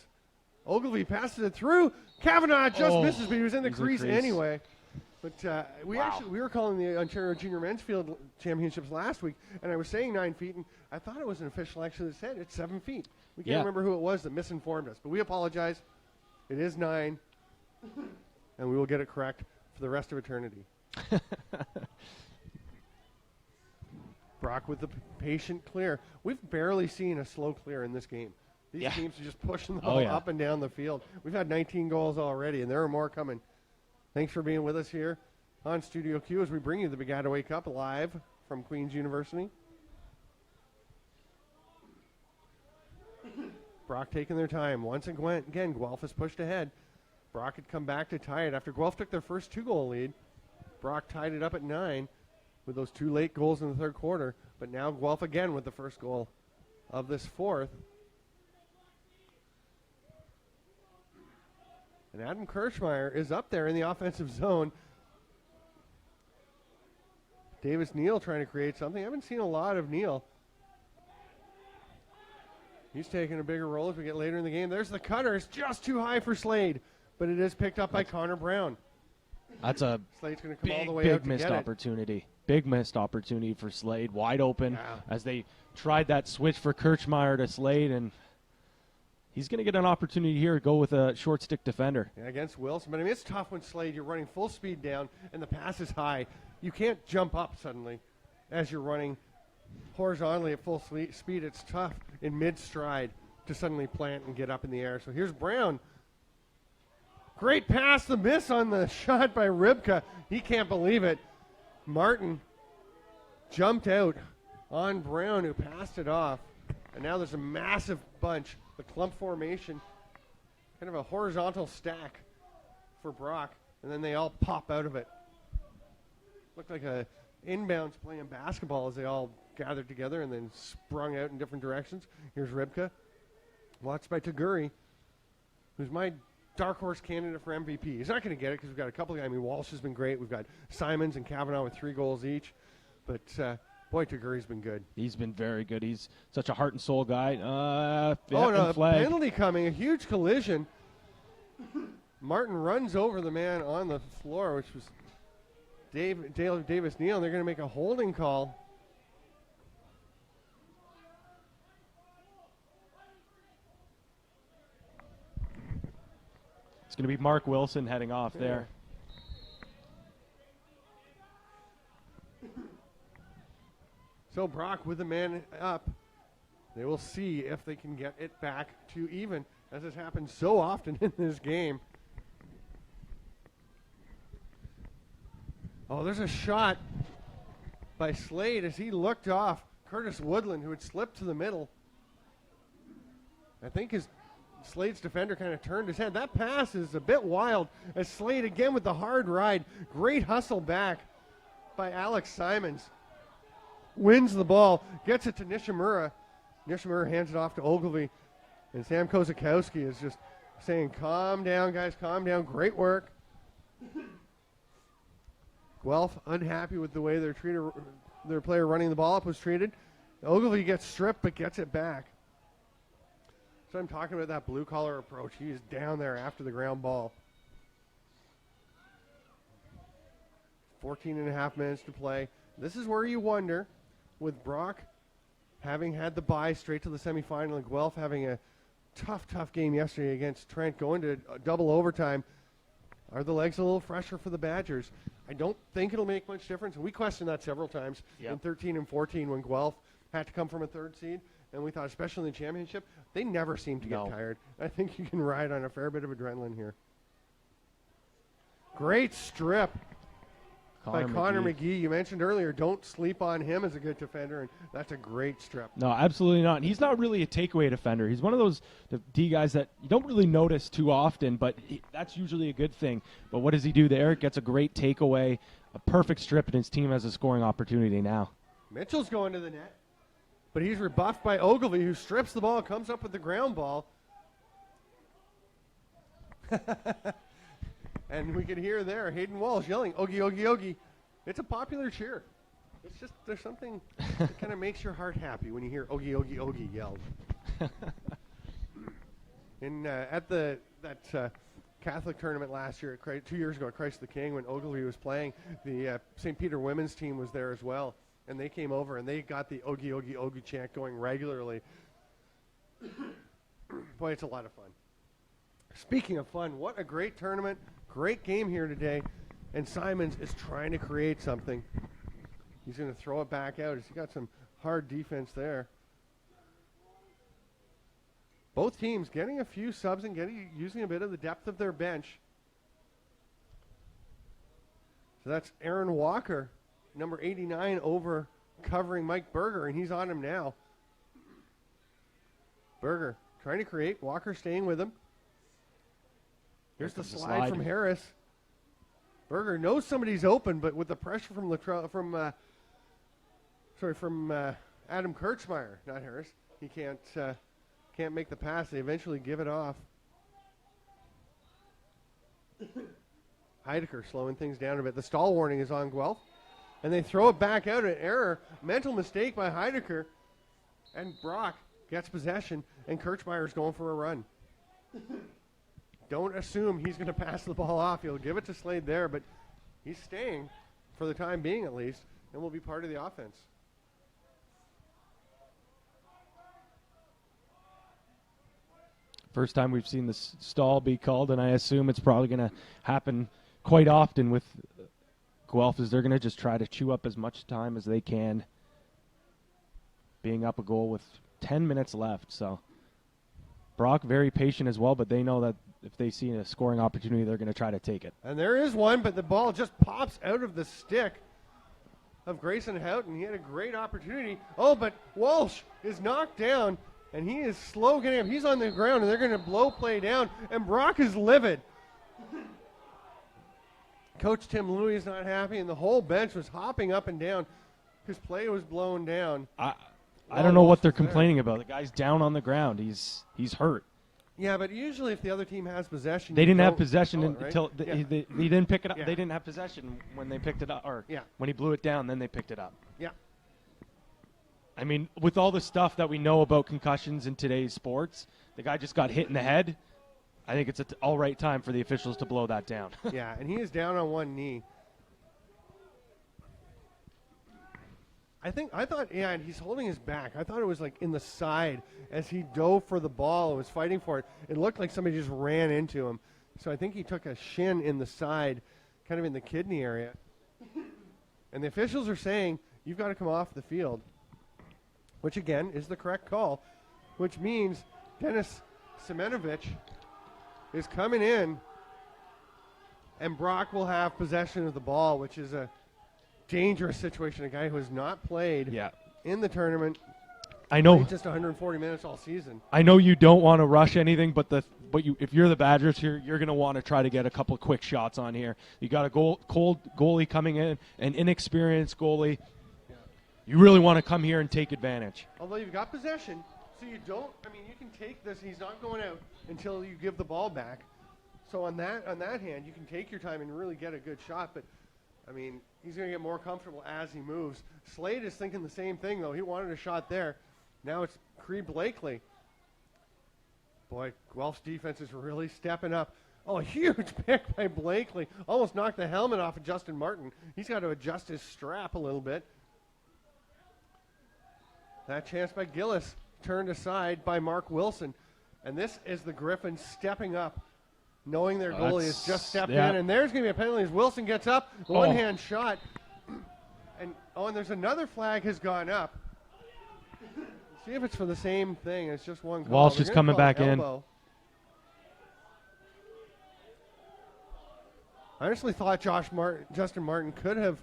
Ogilvy passes it through. Kavanaugh just misses, but he was in the crease anyway. But we were calling the Ontario Junior Men's Field Championships last week, and I was saying 9 feet, and I thought it was an official actually that said it's 7 feet. We can't remember who it was that misinformed us, but we apologize. It is 9, and we will get it correct for the rest of eternity. Brock with the patient clear. We've barely seen a slow clear in this game. These teams are just pushing the ball up and down the field. We've had 19 goals already, and there are more coming. Thanks for being with us here on Studio Q as we bring you the Baggataway Cup live from Queen's University. Brock taking their time. Once again, Guelph has pushed ahead. Brock had come back to tie it. After Guelph took their first 2-goal lead, Brock tied it up at 9 with those 2 late goals in the third quarter. But now Guelph again with the first goal of this fourth. And Adam Kirschmeyer is up there in the offensive zone. Davis Neal trying to create something. I haven't seen a lot of Neal. He's taking a bigger role as we get later in the game. There's the cutter. It's just too high for Slade, but it is picked up by Connor Brown. That's a Slade's going to come all the way out to missed get opportunity. Big missed opportunity for Slade. Wide open as they tried that switch for Kirchmeyer to Slade, and he's going to get an opportunity here to go with a short stick defender. Yeah, against Wilson. But I mean, it's tough when Slade, you're running full speed down and the pass is high. You can't jump up suddenly as you're running horizontally at full speed. It's tough in mid-stride to suddenly plant and get up in the air. So here's Brown. Great pass, the miss on the shot by Rybka. He can't believe it. Martin jumped out on Brown, who passed it off. And now there's a massive bunch, the clump formation, kind of a horizontal stack for Brock. And then they all pop out of it. Looked like a inbounds playing basketball as they all gathered together and then sprung out in different directions. Here's Rybka, watched by Taguri, who's my dark horse candidate for MVP. He's not going to get it because we've got a couple of guys. I mean, Walsh has been great. We've got Simons and Kavanaugh with 3 goals each. But, boy, Taguri's been good. He's been very good. He's such a heart and soul guy. Penalty coming, a huge collision. Martin runs over the man on the floor, which was Davis Neal, and they're going to make a holding call. It's going to be Mark Wilson heading off there. So Brock with the man up. They will see if they can get it back to even, as has happened so often in this game. Oh, there's a shot by Slade as he looked off Curtis Woodland, who had slipped to the middle. I think Slade's defender kind of turned his head. That pass is a bit wild as Slade again with the hard ride. Great hustle back by Alex Simons. Wins the ball, gets it to Nishimura. Nishimura hands it off to Ogilvy. And Sam Kozakowski is just saying, calm down, guys, calm down. Great work. Guelph unhappy with the way their player running the ball up was treated. Ogilvy gets stripped but gets it back. So I'm talking about that blue-collar approach. He is down there after the ground ball. 14 and a half minutes to play. This is where you wonder, with Brock having had the bye straight to the semifinal and Guelph having a tough game yesterday against Trent, going to double overtime, are the legs a little fresher for the Badgers? I don't think it'll make much difference. We questioned that several times in 13 and 14 when Guelph had to come from a 3rd seed. And we thought, especially in the championship, they never seem to get tired. I think you can ride on a fair bit of adrenaline here. Great strip by Connor McGee. You mentioned earlier, don't sleep on him as a good defender, and that's a great strip. No, absolutely not. He's not really a takeaway defender. He's one of those D guys that you don't really notice too often, but that's usually a good thing. But what does he do there? Gets a great takeaway, a perfect strip, and his team has a scoring opportunity now. Mitchell's going to the net, but he's rebuffed by Ogilvy, who strips the ball, comes up with the ground ball. And we can hear there Hayden Walsh yelling, "Ogie, Ogie, Ogie." It's a popular cheer. It's just, there's something that kind of makes your heart happy when you hear "Ogie, Ogie, Ogie" yelled. At that Catholic tournament last year, 2 years ago at Christ the King, when Ogilvie was playing, the St. Peter women's team was there as well. And they came over and they got the "Ogie, Ogie, Ogie" chant going regularly. Boy, it's a lot of fun. Speaking of fun, what a great tournament. Great game here today. And Simons is trying to create something. He's going to throw it back out. He's got some hard defense there. Both teams getting a few subs and using a bit of the depth of their bench. So that's Aaron Walker, number 89, over covering Mike Berger, and he's on him now. Berger trying to create. Walker staying with him. Here's the slide from Harris. Berger knows somebody's open, but with the pressure from Adam Kirchmeier, not Harris, he can't make the pass. They eventually give it off. Heidecker slowing things down a bit. The stall warning is on Guelph, and they throw it back out. An error, mental mistake by Heidecker, and Brock gets possession, and Kirchmeier's going for a run. Don't assume he's going to pass the ball off. He'll give it to Slade there, but he's staying, for the time being at least, and will be part of the offense. First time we've seen this stall be called, and I assume it's probably going to happen quite often with Guelph, is they're going to just try to chew up as much time as they can, being up a goal with 10 minutes left. So Brock very patient as well, but they know that if they see a scoring opportunity, they're going to try to take it. And there is one, but the ball just pops out of the stick of Grayson Houghton. He had a great opportunity. Oh, but Walsh is knocked down, and he is slow getting up. He's on the ground, and they're going to blow play down, and Brock is livid. Coach Tim Louie is not happy, and the whole bench was hopping up and down because play was blown down. I don't know what they're complaining about. The guy's down on the ground. He's hurt. Yeah, but usually if the other team has possession, they didn't have possession until right? they didn't pick it up. Yeah. They didn't have possession when they picked it up, or yeah. when he blew it down. Then they picked it up. Yeah. I mean, with all the stuff that we know about concussions in today's sports, the guy just got hit in the head. I think it's all right time for the officials to blow that down. Yeah, and he is down on one knee. I thought, yeah, and he's holding his back. I thought it was like in the side as he dove for the ball and was fighting for it. It looked like somebody just ran into him. So I think he took a shin in the side, kind of in the kidney area. And the officials are saying, you've got to come off the field, which again is the correct call, which means Dennis Semenovich is coming in, and Brock will have possession of the ball, which is a dangerous situation. A guy who has not played in the tournament. I know, just 140 minutes all season. I know you don't want to rush anything, but if you're the Badgers here, you're going to want to try to get a couple quick shots on here. You got a cold goalie coming in, an inexperienced goalie. Yeah. You really want to come here and take advantage. Although you've got possession, so you don't. I mean, you can take this. He's not going out until you give the ball back. So on that hand, you can take your time and really get a good shot. But I mean, he's going to get more comfortable as he moves. Slade is thinking the same thing, though. He wanted a shot there. Now it's Cree Blakely. Boy, Guelph's defense is really stepping up. Oh, a huge pick by Blakely. Almost knocked the helmet off of Justin Martin. He's got to adjust his strap a little bit. That chance by Gillis turned aside by Mark Wilson. And this is the Gryphons stepping up, knowing their goalie has just stepped in. And there's going to be a penalty as Wilson gets up. One-hand shot. And there's another flag has gone up. See if it's for the same thing. It's just one call. Walsh is coming back in. I honestly thought Justin Martin could have.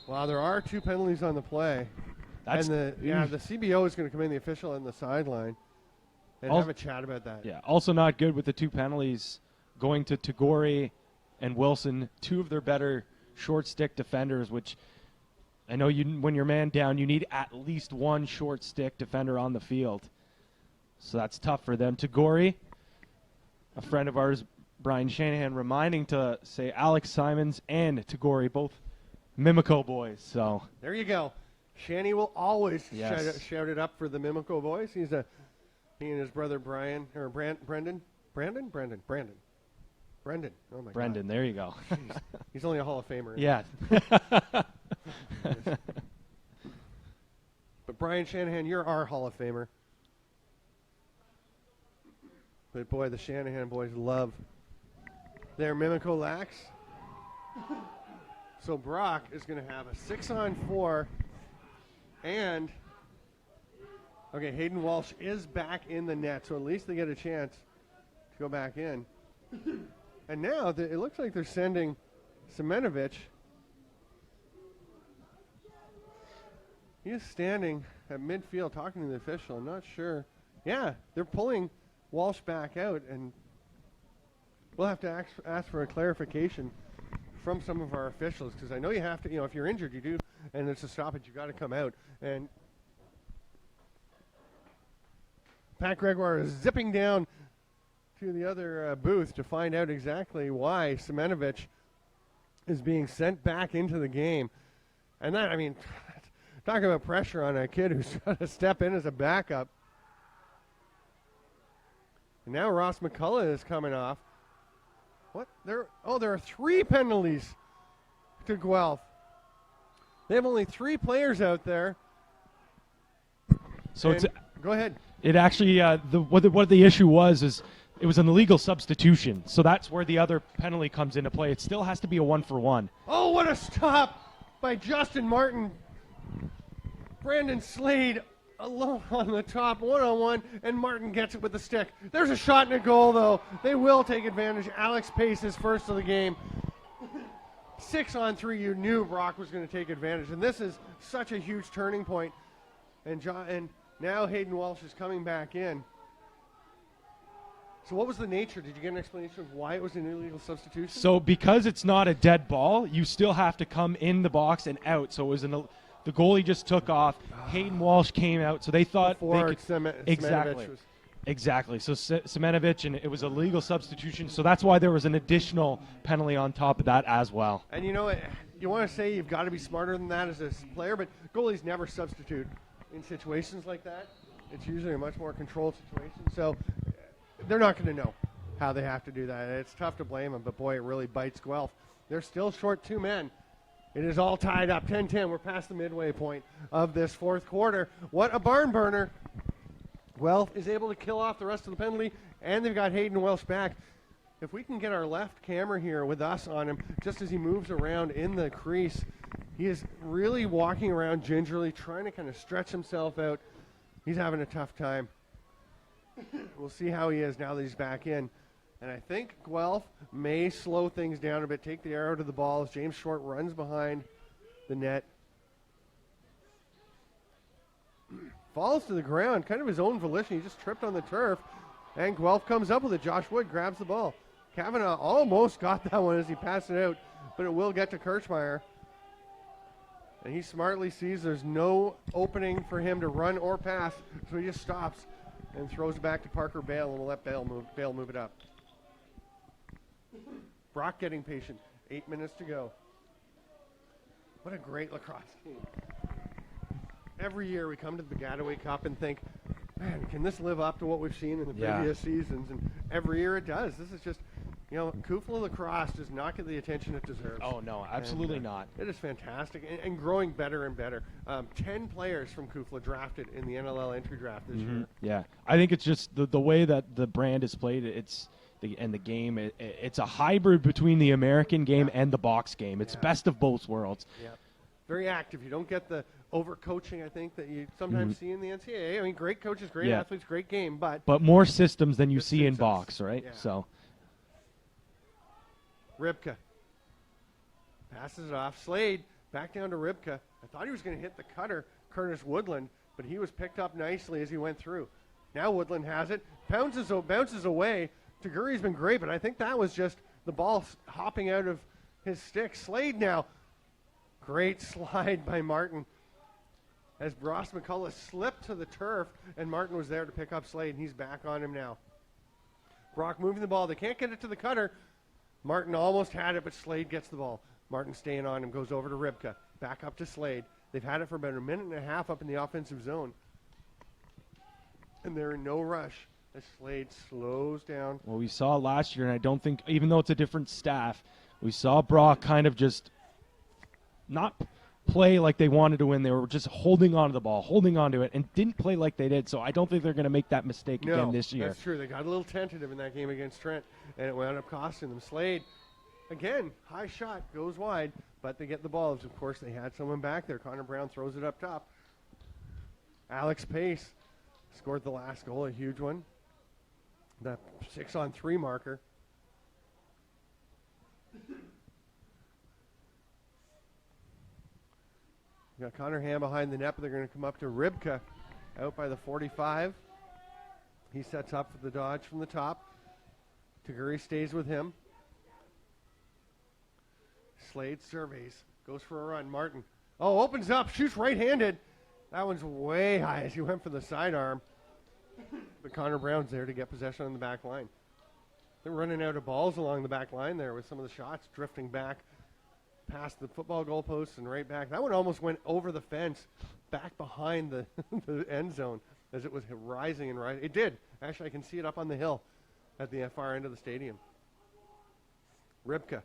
Wow, there are two penalties on the play. The CBO is going to come in, the official on the sideline, and have a chat about that. Yeah, also not good with the two penalties going to Tagore and Wilson, two of their better short stick defenders, which I know when you're man down, you need at least one short stick defender on the field. So that's tough for them. Tagore a friend of ours, Brian Shanahan, reminding to say Alex Simons and Tagore, both Mimico boys. So there you go. Shanny will always Yes. shout it up for the Mimico boys. He and his brother Brendan. Oh my Brendan, there you go. God. He's only a Hall of Famer. Yeah. But Brian Shanahan, you're our Hall of Famer. But boy, the Shanahan boys love their Mimico lax. So Brock is going to have a 6-on-4, and Hayden Walsh is back in the net, so at least they get a chance to go back in. And now it looks like they're sending Semenovich. He is standing at midfield talking to the official. I'm not sure. Yeah, they're pulling Walsh back out, and we'll have to ask for a clarification from some of our officials, because I know you have to, if you're injured, you do, and it's a stoppage, you got to come out. And Pat Gregoire is zipping down to the other booth to find out exactly why Semenovich is being sent back into the game. And that, talking about pressure on a kid who's got to step in as a backup. And now Ross McCullough is coming off. What? There are 3 penalties to Guelph. They have only 3 players out there. So go ahead. It actually what the issue was is it was an illegal substitution. So that's where the other penalty comes into play. It still has to be a 1-for-1. Oh, what a stop by Justin Martin. Brandon Slade alone on the top, 1-on-1, and Martin gets it with the stick. There's a shot and a goal, though. They will take advantage. Alex Pace is first of the game. 6-on-3, you knew Brock was going to take advantage, and this is such a huge turning point. And now Hayden Walsh is coming back in. So what was the nature? Did you get an explanation of why it was an illegal substitution? So because it's not a dead ball, you still have to come in the box and out. So it was the goalie just took off. Hayden Walsh came out, so they thought Exactly. So Semenovich, and it was a legal substitution, so that's why there was an additional penalty on top of that as well. And you want to say you've got to be smarter than that as a player, but goalies never substitute in situations like that. It's usually a much more controlled situation, so they're not going to know how they have to do that. It's tough to blame them, but boy, it really bites Guelph. They're still short 2 men. It is all tied up, 10-10. We're past the midway point of this fourth quarter. What a barn burner. Guelph is able to kill off the rest of the penalty, and they've got Hayden Welsh back. If we can get our left camera here with us on him, just as he moves around in the crease, he is really walking around gingerly, trying to kind of stretch himself out. He's having a tough time. We'll see how he is now that he's back in. And I think Guelph may slow things down a bit, take the arrow to the ball as James Short runs behind the net. Falls to the ground, kind of his own volition. He just tripped on the turf. And Guelph comes up with it. Josh Wood grabs the ball. Kavanaugh almost got that one as he passed it out, but it will get to Kirchmeier. And he smartly sees there's no opening for him to run or pass, so he just stops and throws it back to Parker Bale, and will let Bale move it up. Brock getting patient. 8 minutes to go. What a great lacrosse team. Every year we come to the Baggataway Cup and think, man, can this live up to what we've seen in the previous seasons? And every year it does. This is just, Kufla lacrosse does not get the attention it deserves. Oh, no, absolutely not. It is fantastic and growing better and better. 10 players from Kufla drafted in the NLL entry draft this year. Yeah, I think it's just the way that the brand is played. And the game, it's a hybrid between the American game and the box game. It's best of both worlds. Yeah, very active. You don't get the overcoaching, I think, that you sometimes see in the NCAA. I mean, great coaches, great athletes, great game, but more systems than you see in box, right? Yeah. So Ribka passes it off. Slade back down to Ribka. I thought he was going to hit the cutter, Curtis Woodland, but he was picked up nicely as he went through. Now Woodland has it, bounces away. Taguri's been great, but I think that was just the ball hopping out of his stick. Slade now. Great slide by Martin as Ross McCullough slipped to the turf, and Martin was there to pick up Slade, and he's back on him now. Brock moving the ball. They can't get it to the cutter. Martin almost had it, but Slade gets the ball. Martin staying on him, goes over to Rybka. Back up to Slade. They've had it for about a minute and a half up in the offensive zone. And they're in no rush as Slade slows down. Well, we saw last year, and I don't think, even though it's a different staff, we saw Brock kind of just not play like they wanted to win. They were just holding on to the ball, holding on to it, and didn't play like they did. So I don't think they're going to make that mistake again this year. That's true. They got a little tentative in that game against Trent, and it wound up costing them. Slade, again, high shot, goes wide, but they get the ball. Of course, they had someone back there. Connor Brown throws it up top. Alex Pace scored the last goal, a huge one. The 6-on-3 marker. You got Connor Ham behind the net, but they're going to come up to Rybka out by the 45. He sets up for the dodge from the top. Taguri stays with him. Slade surveys, goes for a run. Martin, opens up, shoots right-handed. That one's way high as he went for the sidearm. But Connor Brown's there to get possession on the back line. They're running out of balls along the back line there with some of the shots drifting back past the football goalposts and right back. That one almost went over the fence back behind the, the end zone as it was rising and rising. It did. Actually, I can see it up on the hill at the far end of the stadium. Rybka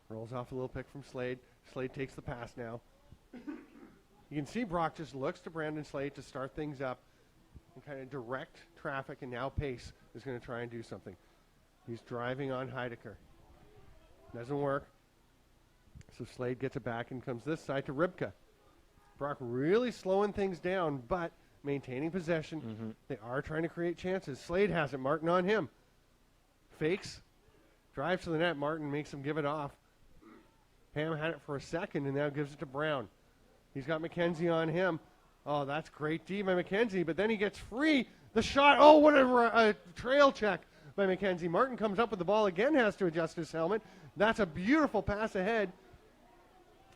rolls off a little pick from Slade. Slade takes the pass now. You can see Brock just looks to Brandon Slade to start things up and kind of direct traffic, and now Pace is going to try and do something. He's driving on Heidecker. Doesn't work. So Slade gets it back and comes this side to Rybka. Brock really slowing things down, but maintaining possession. Mm-hmm. They are trying to create chances. Slade has it. Martin on him. Fakes. Drives to the net. Martin makes him give it off. Ham had it for a second and now gives it to Brown. He's got McKenzie on him. Oh, that's great D by McKenzie, but then he gets free. The shot, what a trail check by McKenzie. Martin comes up with the ball again, has to adjust his helmet. That's a beautiful pass ahead.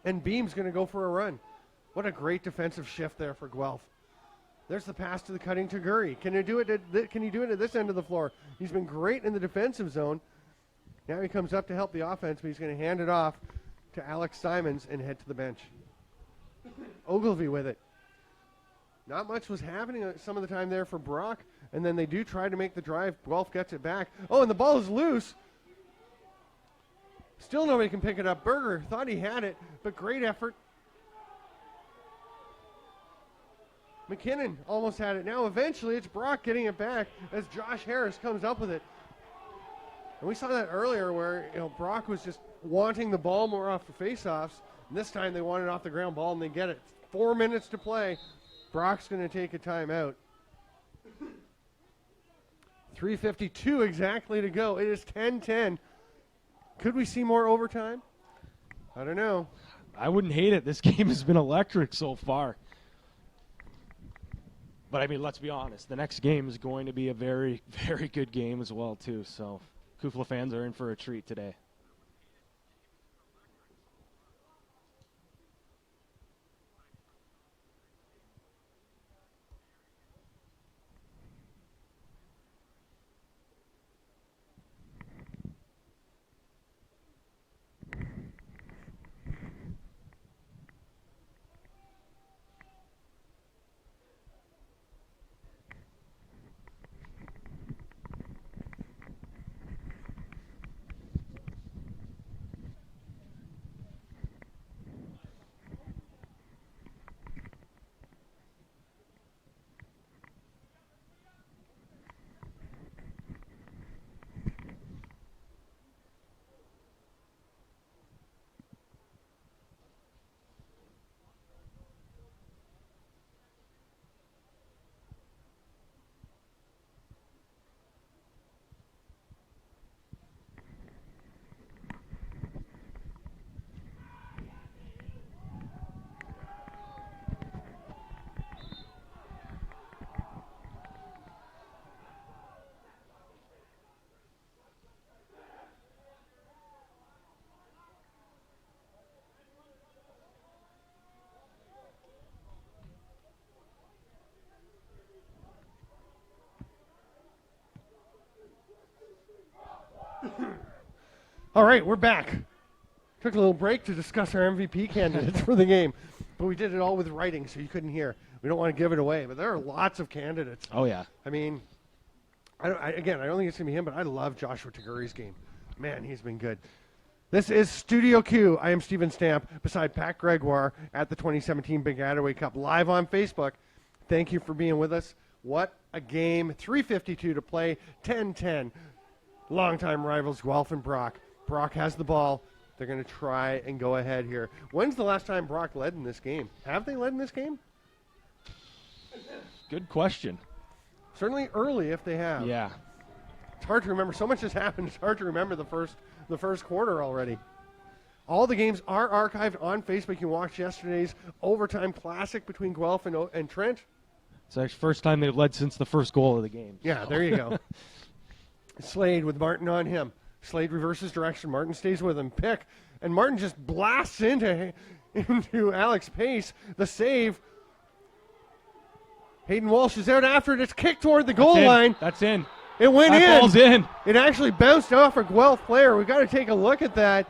And Beam's going to go for a run. What a great defensive shift there for Guelph. There's the pass to the cutting Taguri. Can he do it at this end of the floor? He's been great in the defensive zone. Now he comes up to help the offense, but he's going to hand it off to Alex Simons and head to the bench. Ogilvy with it. Not much was happening some of the time there for Brock, and then they do try to make the drive. Guelph gets it back. And the ball is loose. Still nobody can pick it up. Berger thought he had it, but great effort. McKinnon almost had it. Now eventually it's Brock getting it back as Josh Harris comes up with it. And we saw that earlier where Brock was just wanting the ball more off the faceoffs. And this time they want it off the ground ball and they get it. 4 minutes to play. Brock's going to take a timeout. 3:52 exactly to go. It is 10-10. Could we see more overtime? I don't know. I wouldn't hate it. This game has been electric so far. But, I mean, let's be honest. The next game is going to be a very, very good game as well, too. So, Kufla fans are in for a treat today. All right, we're back. Took a little break to discuss our MVP candidates for the game, but we did it all with writing, so you couldn't hear. We don't want to give it away, but there are lots of candidates. Oh, yeah. I mean, I don't think it's going to be him, but I love Joshua Taguri's game. Man, he's been good. This is Studio Q. I am Stephen Stamp beside Pat Gregoire at the 2017 Baggataway Cup live on Facebook. Thank you for being with us. What a game. 3:52 to play, 10-10. Longtime rivals Guelph and Brock. Brock has the ball. They're going to try and go ahead here. When's the last time Brock led in this game? Have they led in this game? Good question. Certainly early if they have. Yeah. It's hard to remember. So much has happened. It's hard to remember the first quarter already. All the games are archived on Facebook. You can watch yesterday's overtime classic between Guelph and Trent. It's the first time they've led since the first goal of the game. Yeah, there you go. Slade with Martin on him. Slade reverses direction. Martin stays with him. Pick. And Martin just blasts into Alex Pace. The save. Hayden Walsh is out after it. It's kicked toward the goal line. That's in. It went in. That ball's in. It actually bounced off a Guelph player. We've got to take a look at that.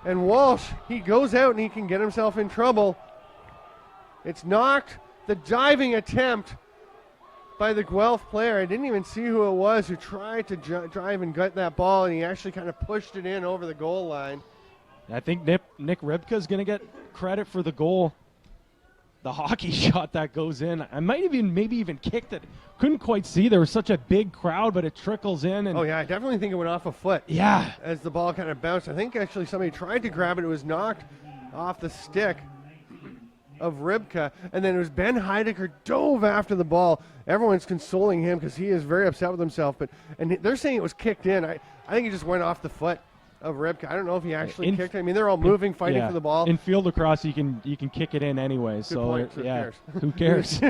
And Walsh, he goes out and he can get himself in trouble. It's knocked. The diving attempt by the Guelph player. I didn't even see who it was who tried to drive and gut that ball, and he actually kind of pushed it in over the goal line. I think Nick Ribka's going to get credit for the goal. The hockey shot that goes in. I might maybe even kicked it. Couldn't quite see. There was such a big crowd, but it trickles in. And oh, yeah, I definitely think it went off a foot. Yeah. As the ball kind of bounced. I think actually somebody tried to grab it. It was knocked off the stick of Ribka. And then it was Ben Heidecker dove after the ball. Everyone's consoling him because he is very upset with himself. And they're saying it was kicked in. I think it just went off the foot of Ribka. I don't know if he actually kicked it. I mean, they're all moving, fighting for the ball. In field lacrosse, you can kick it in anyway. Good so point. yeah, who cares?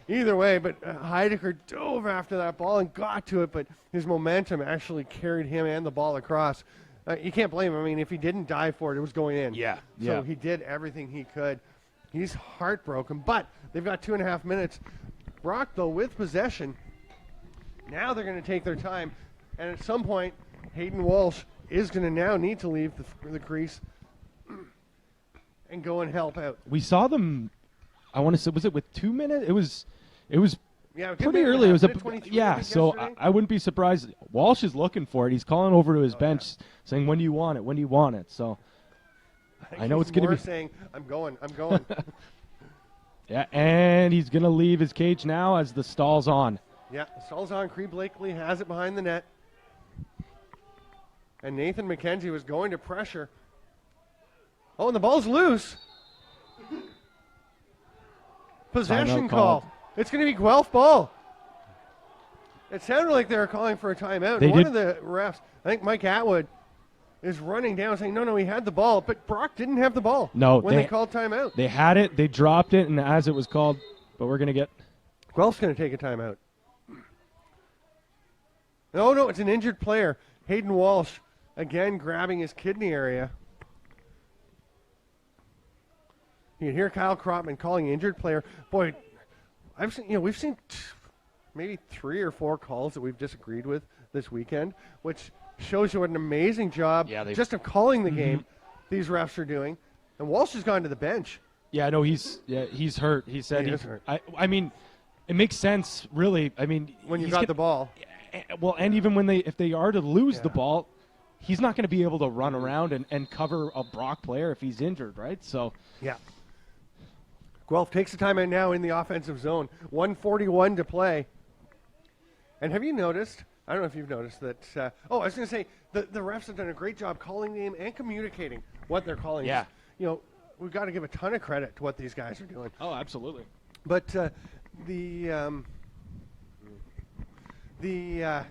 Either way, but Heidecker dove after that ball and got to it, but his momentum actually carried him and the ball across. You can't blame him. I mean, if he didn't dive for it, it was going in. Yeah. So he did everything he could. He's heartbroken, but they've got 2.5 minutes. Brock, though, with possession. Now they're going to take their time, and at some point, Hayden Walsh is going to now need to leave the crease and go and help out. We saw them. I want to say, was it with 2 minutes? It was Yeah, pretty early. It was so yesterday. I wouldn't be surprised. Walsh is looking for it. He's calling over to his bench, saying, "When do you want it? When do you want it?" So I know it's going to be saying, "I'm going." Yeah, and he's going to leave his cage now as the stall's on. Yeah, stall's on. Cree Blakely has it behind the net, and Nathan McKenzie was going to pressure. Oh, and the ball's loose. Possession call. It's going to be Guelph ball. It sounded like they were calling for a timeout. One of the refs, I think Mike Atwood, is running down saying, no, he had the ball. But Brock didn't have the ball when they called timeout. They had it, they dropped it, and as it was called, but we're going to get... Guelph's going to take a timeout. No, it's an injured player. Hayden Walsh, again, grabbing his kidney area. You can hear Kyle Cropman calling injured player. Boy, we've seen maybe 3 or 4 calls that we've disagreed with this weekend, which shows you what an amazing job just of calling the game these refs are doing. And Walsh has gone to the bench. Yeah, no, he's hurt. He said he's hurt. I mean, it makes sense, really. I mean, when you got the ball. Well, and even if they are to lose the ball, he's not going to be able to run around and cover a Brock player if he's injured, right? So yeah. Guelph takes the timeout now in the offensive zone. 1:41 to play. And have you noticed, I don't know if you've noticed that, I was going to say, the refs have done a great job calling the game and communicating what they're calling. Yeah. We've got to give a ton of credit to what these guys are doing. Oh, absolutely. But the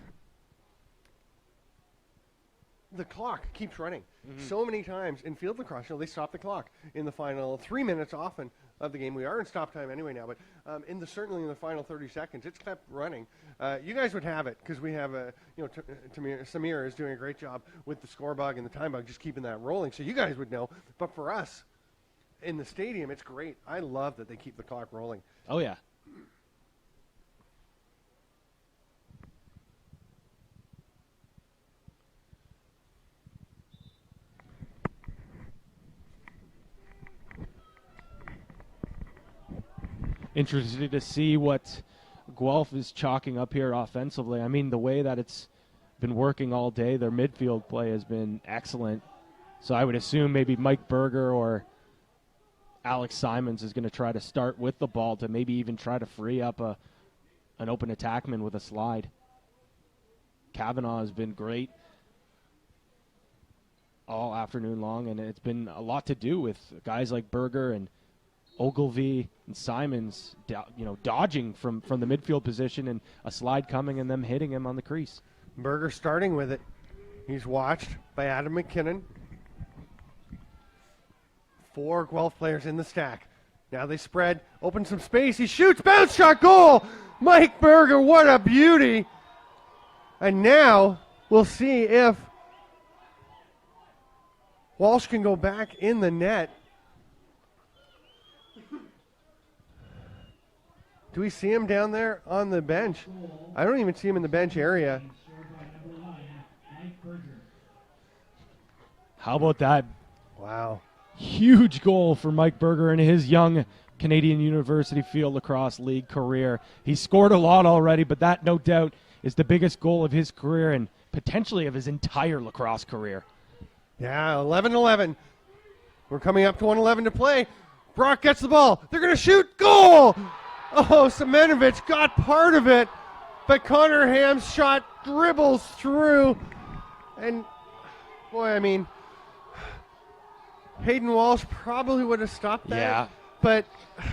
clock keeps running. So many times in field lacrosse, they stop the clock in the final 3 minutes often of the game. We are in stop time anyway now, but certainly in the final 30 seconds, it's kept running. You guys would have it because we have Samir is doing a great job with the score bug and the time bug, just keeping that rolling. So you guys would know. But for us in the stadium, it's great. I love that they keep the clock rolling. Oh yeah. interested to see what Guelph is chalking up here offensively. I mean, the way that it's been working all day, their midfield play has been excellent. So I would assume maybe Mike Berger or Alex Simons is going to try to start with the ball to maybe even try to free up an open attackman with a slide. Kavanaugh has been great all afternoon long, and it's been a lot to do with guys like Berger and Ogilvy and Simons, dodging from the midfield position and a slide coming and them hitting him on the crease. Berger starting with it. He's watched by Adam McKinnon. 4 Guelph players in the stack. Now they spread, open some space. He shoots, bounce shot, goal! Mike Berger, what a beauty! And now we'll see if Walsh can go back in the net. Do we see him down there on the bench? I don't even see him in the bench area. How about that? Wow. Huge goal for Mike Berger in his young Canadian University Field Lacrosse League career. He scored a lot already, but that, no doubt, is the biggest goal of his career and potentially of his entire lacrosse career. Yeah, 11-11. We're coming up to 1:11 to play. Brock gets the ball. They're going to shoot. Goal! Oh, Semenovich got part of it, but Connor Ham's shot dribbles through. And, boy, I mean, Hayden Walsh probably would have stopped that. Yeah. But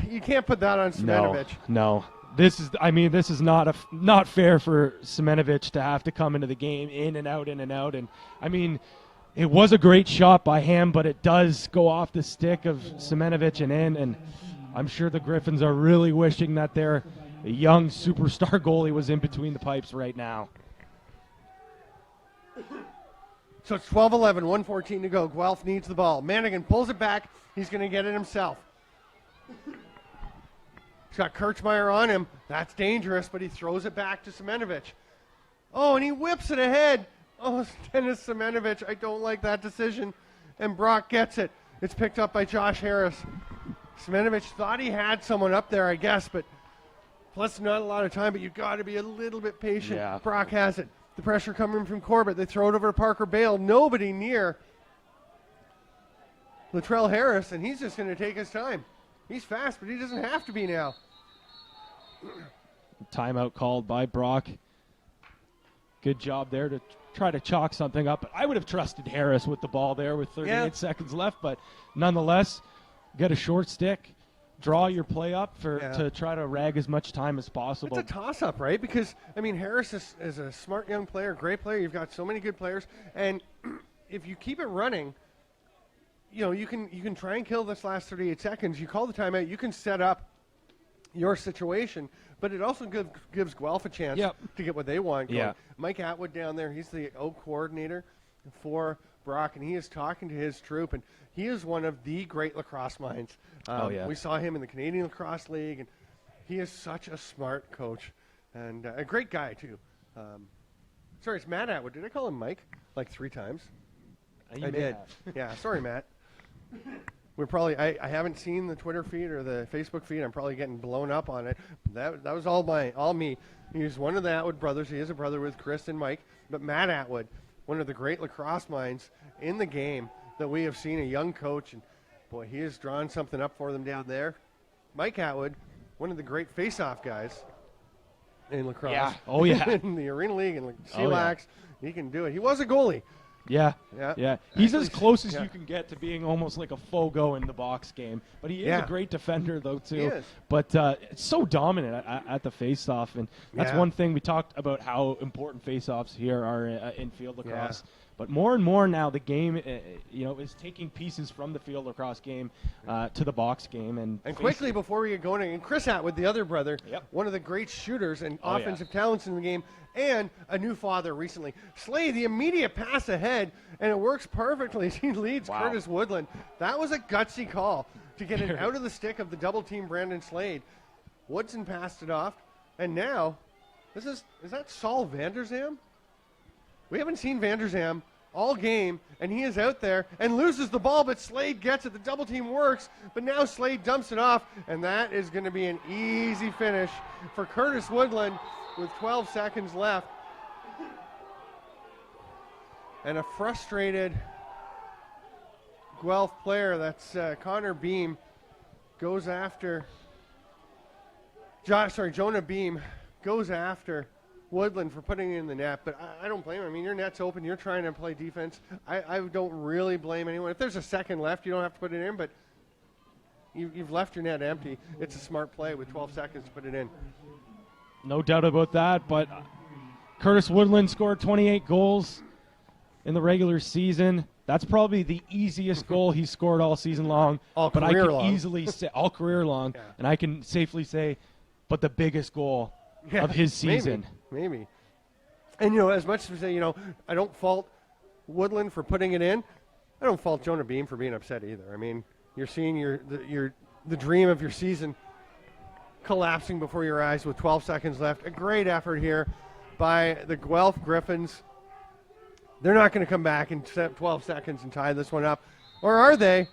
you can't put that on Semenovich. No. This is not fair for Semenovich to have to come into the game in and out. And I mean, it was a great shot by Ham, but it does go off the stick of Semenovich and in. And I'm sure the Gryphons are really wishing that their young superstar goalie was in between the pipes right now. So it's 12-11, 1:14 to go. Guelph needs the ball. Manigan pulls it back. He's going to get it himself. He's got Kirchmeier on him. That's dangerous, but he throws it back to Semenovich. Oh, and he whips it ahead. Oh, Dennis Semenovich, I don't like that decision. And Brock gets it. It's picked up by Josh Harris. Semenovich thought he had someone up there, I guess, but plus not a lot of time, but you've got to be a little bit patient. Yeah. Brock has it. The pressure coming from Corbett. They throw it over to Parker Bale. Nobody near Latrell Harris, and he's just going to take his time. He's fast, but he doesn't have to be now. Timeout called by Brock. Good job there to try to chalk something up. But I would have trusted Harris with the ball there with 38 seconds left. But nonetheless, get a short stick, draw your play up to try to rag as much time as possible. It's a toss-up, right? Because, I mean, Harris is a smart young player, great player. You've got so many good players. And if you keep it running, you can try and kill this last 38 seconds. You call the timeout. You can set up your situation. But it also gives Guelph a chance to get what they want going. Yeah. Mike Atwood down there, he's the O coordinator for Brock, and he is talking to his troop. And he is one of the great lacrosse minds. We saw him in the Canadian Lacrosse League, and he is such a smart coach and a great guy, too. Sorry, it's Matt Atwood. Did I call him Mike like 3 times? I did. Yeah, sorry, Matt. We're probably I haven't seen the Twitter feed or the Facebook feed. I'm probably getting blown up on it. That was all me. He's one of the Atwood brothers. He is a brother with Chris and Mike. But Matt Atwood, one of the great lacrosse minds in the game that we have seen, a young coach, and boy, he has drawn something up for them down there. Mike Atwood, one of the great face-off guys in lacrosse. Yeah. Oh, yeah. In the Arena League and CLAX. He can do it. He was a goalie. Yeah. He's Actually, as close as you can get to being almost like a Fogo in the box game. But he is a great defender, though, too. He is. But it's so dominant at the face-off. And that's one thing we talked about, how important face-offs here are in field lacrosse. Yeah. But more and more now, the game, is taking pieces from the field lacrosse game to the box game. And quickly, before we get going, and Chris Atwood, the other brother, one of the great shooters and offensive talents in the game, and a new father recently. Slade, the immediate pass ahead, and it works perfectly. He leads Curtis Woodland. That was a gutsy call to get it out of the stick of the double team Brandon Slade. Woodson passed it off, and now, is that Saul Vanderzam? We haven't seen Vanderzam all game, and he is out there and loses the ball, but Slade gets it. The double team works, but now Slade dumps it off, and that is going to be an easy finish for Curtis Woodland with 12 seconds left. And a frustrated Guelph player, that's Connor Beam, goes after Jonah Beam goes after Woodland for putting it in the net, but I don't blame him. I mean, your net's open. You're trying to play defense. I don't really blame anyone. If there's a second left, you don't have to put it in, but you've left your net empty. It's a smart play with 12 seconds to put it in. No doubt about that, but Curtis Woodland scored 28 goals in the regular season. That's probably the easiest goal he's scored all season long. All career long. Easily say all career long, yeah. And I can safely say, but the biggest goal of his season. Maybe. And, as much as we say, I don't fault Woodland for putting it in, I don't fault Jonah Beam for being upset either. I mean, you're seeing the dream of your season collapsing before your eyes with 12 seconds left. A great effort here by the Guelph Gryphons. They're not going to come back in 12 seconds and tie this one up. Or are they?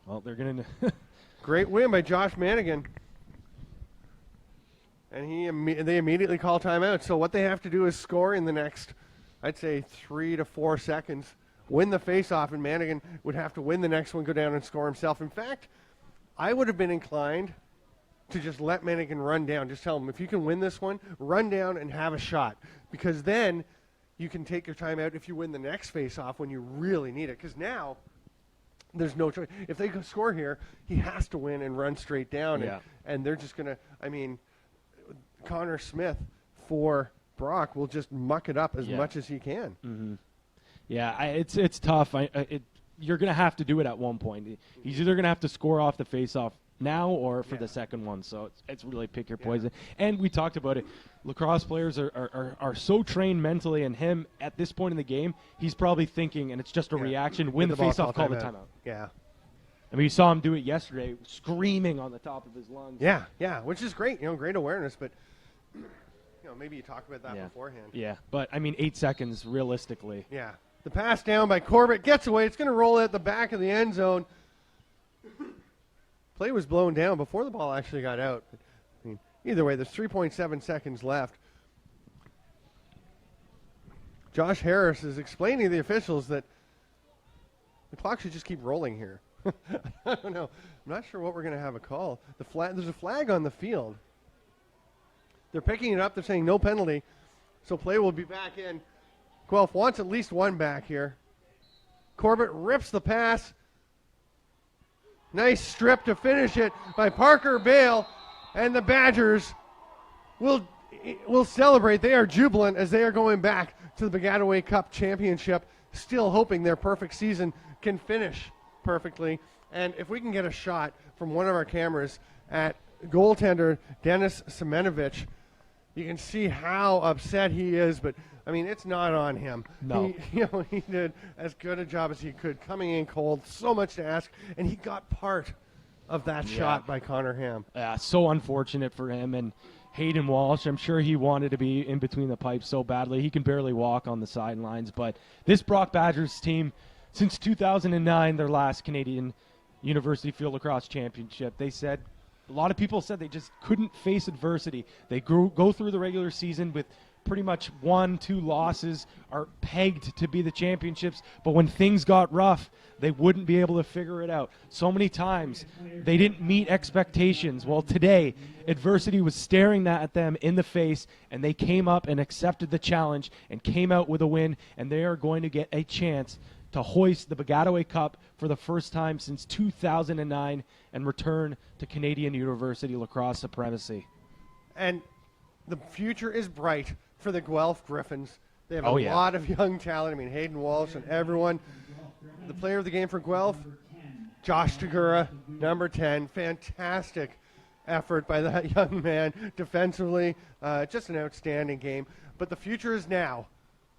Well, they're going to... Great win by Josh Manigan. And they immediately call timeout. So what they have to do is score in the next, I'd say, 3 to 4 seconds. Win the faceoff, and Manigan would have to win the next one, go down and score himself. In fact, I would have been inclined to just let Manigan run down. Just tell him, if you can win this one, run down and have a shot. Because then you can take your timeout if you win the next faceoff when you really need it. Because now there's no choice. If they score here, he has to win and run straight down. Yeah. And they're just going to, Connor Smith for Brock will just muck it up as much as he can. Mm-hmm. Yeah, it's tough. You're going to have to do it at one point. He's either going to have to score off the faceoff now or for the second one. So it's really pick your poison. And we talked about it. Lacrosse players are so trained mentally, and him at this point in the game, he's probably thinking, and it's just a reaction, win the faceoff, call the timeout. Yeah. I mean, you saw him do it yesterday, screaming on the top of his lungs. Yeah, which is great. Great awareness, but maybe you talk about that beforehand. Yeah, but 8 seconds realistically. Yeah. The pass down by Corbett gets away. It's going to roll at the back of the end zone. Play was blown down before the ball actually got out. Either way, there's 3.7 seconds left. Josh Harris is explaining to the officials that the clock should just keep rolling here. I don't know. I'm not sure what we're going to have a call. There's a flag on the field. They're picking it up. They're saying no penalty. So play will be back in. Guelph wants at least one back here. Corbett rips the pass. Nice strip to finish it by Parker Bale. And the Badgers will celebrate. They are jubilant as they are going back to the Baggataway Cup Championship, still hoping their perfect season can finish perfectly. And if we can get a shot from one of our cameras at goaltender Dennis Semenovich, you can see how upset he is, but it's not on him. No. He did as good a job as he could, coming in cold, so much to ask, and he got part of that shot by Connor Ham. Yeah, so unfortunate for him. And Hayden Walsh, I'm sure he wanted to be in between the pipes so badly. He can barely walk on the sidelines. But this Brock Badgers team, since 2009, their last Canadian University Field Lacrosse Championship, a lot of people said they just couldn't face adversity. They go through the regular season with pretty much 1-2 losses, are pegged to be the championships, but when things got rough, they wouldn't be able to figure it out. So many times, they didn't meet expectations. Well, today, adversity was staring at them in the face, and they came up and accepted the challenge and came out with a win, and they are going to get a chance to hoist the Baggataway Cup for the first time since 2009 and return to Canadian University lacrosse supremacy. And the future is bright for the Guelph Gryphons. They have a lot of young talent. Hayden Walsh and everyone. The player of the game for Guelph, Josh Tagura, number 10. Fantastic effort by that young man defensively. Just an outstanding game. But the future is now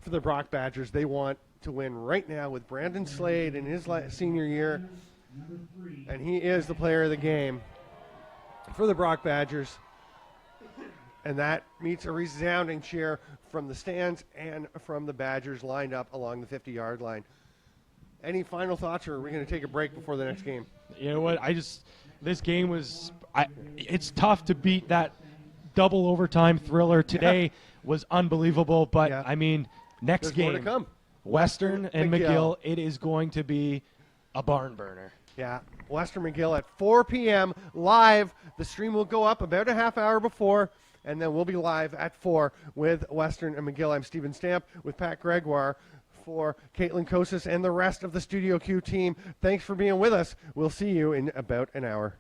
for the Brock Badgers. They want to win right now with Brandon Slade in his senior year. And he is the player of the game for the Brock Badgers. And that meets a resounding cheer from the stands and from the Badgers lined up along the 50-yard line. Any final thoughts, or are we going to take a break before the next game? You know what? This game was. It's tough to beat that double overtime thriller. Today was unbelievable, but I mean, next There's game, more to come. Western and McGill, it is going to be a barn burner. Yeah, Western McGill at 4 p.m. live. The stream will go up about a half hour before, and then we'll be live at 4 with Western and McGill. I'm Stephen Stamp with Pat Gregoire for Caitlin Kosis and the rest of the Studio Q team. Thanks for being with us. We'll see you in about an hour.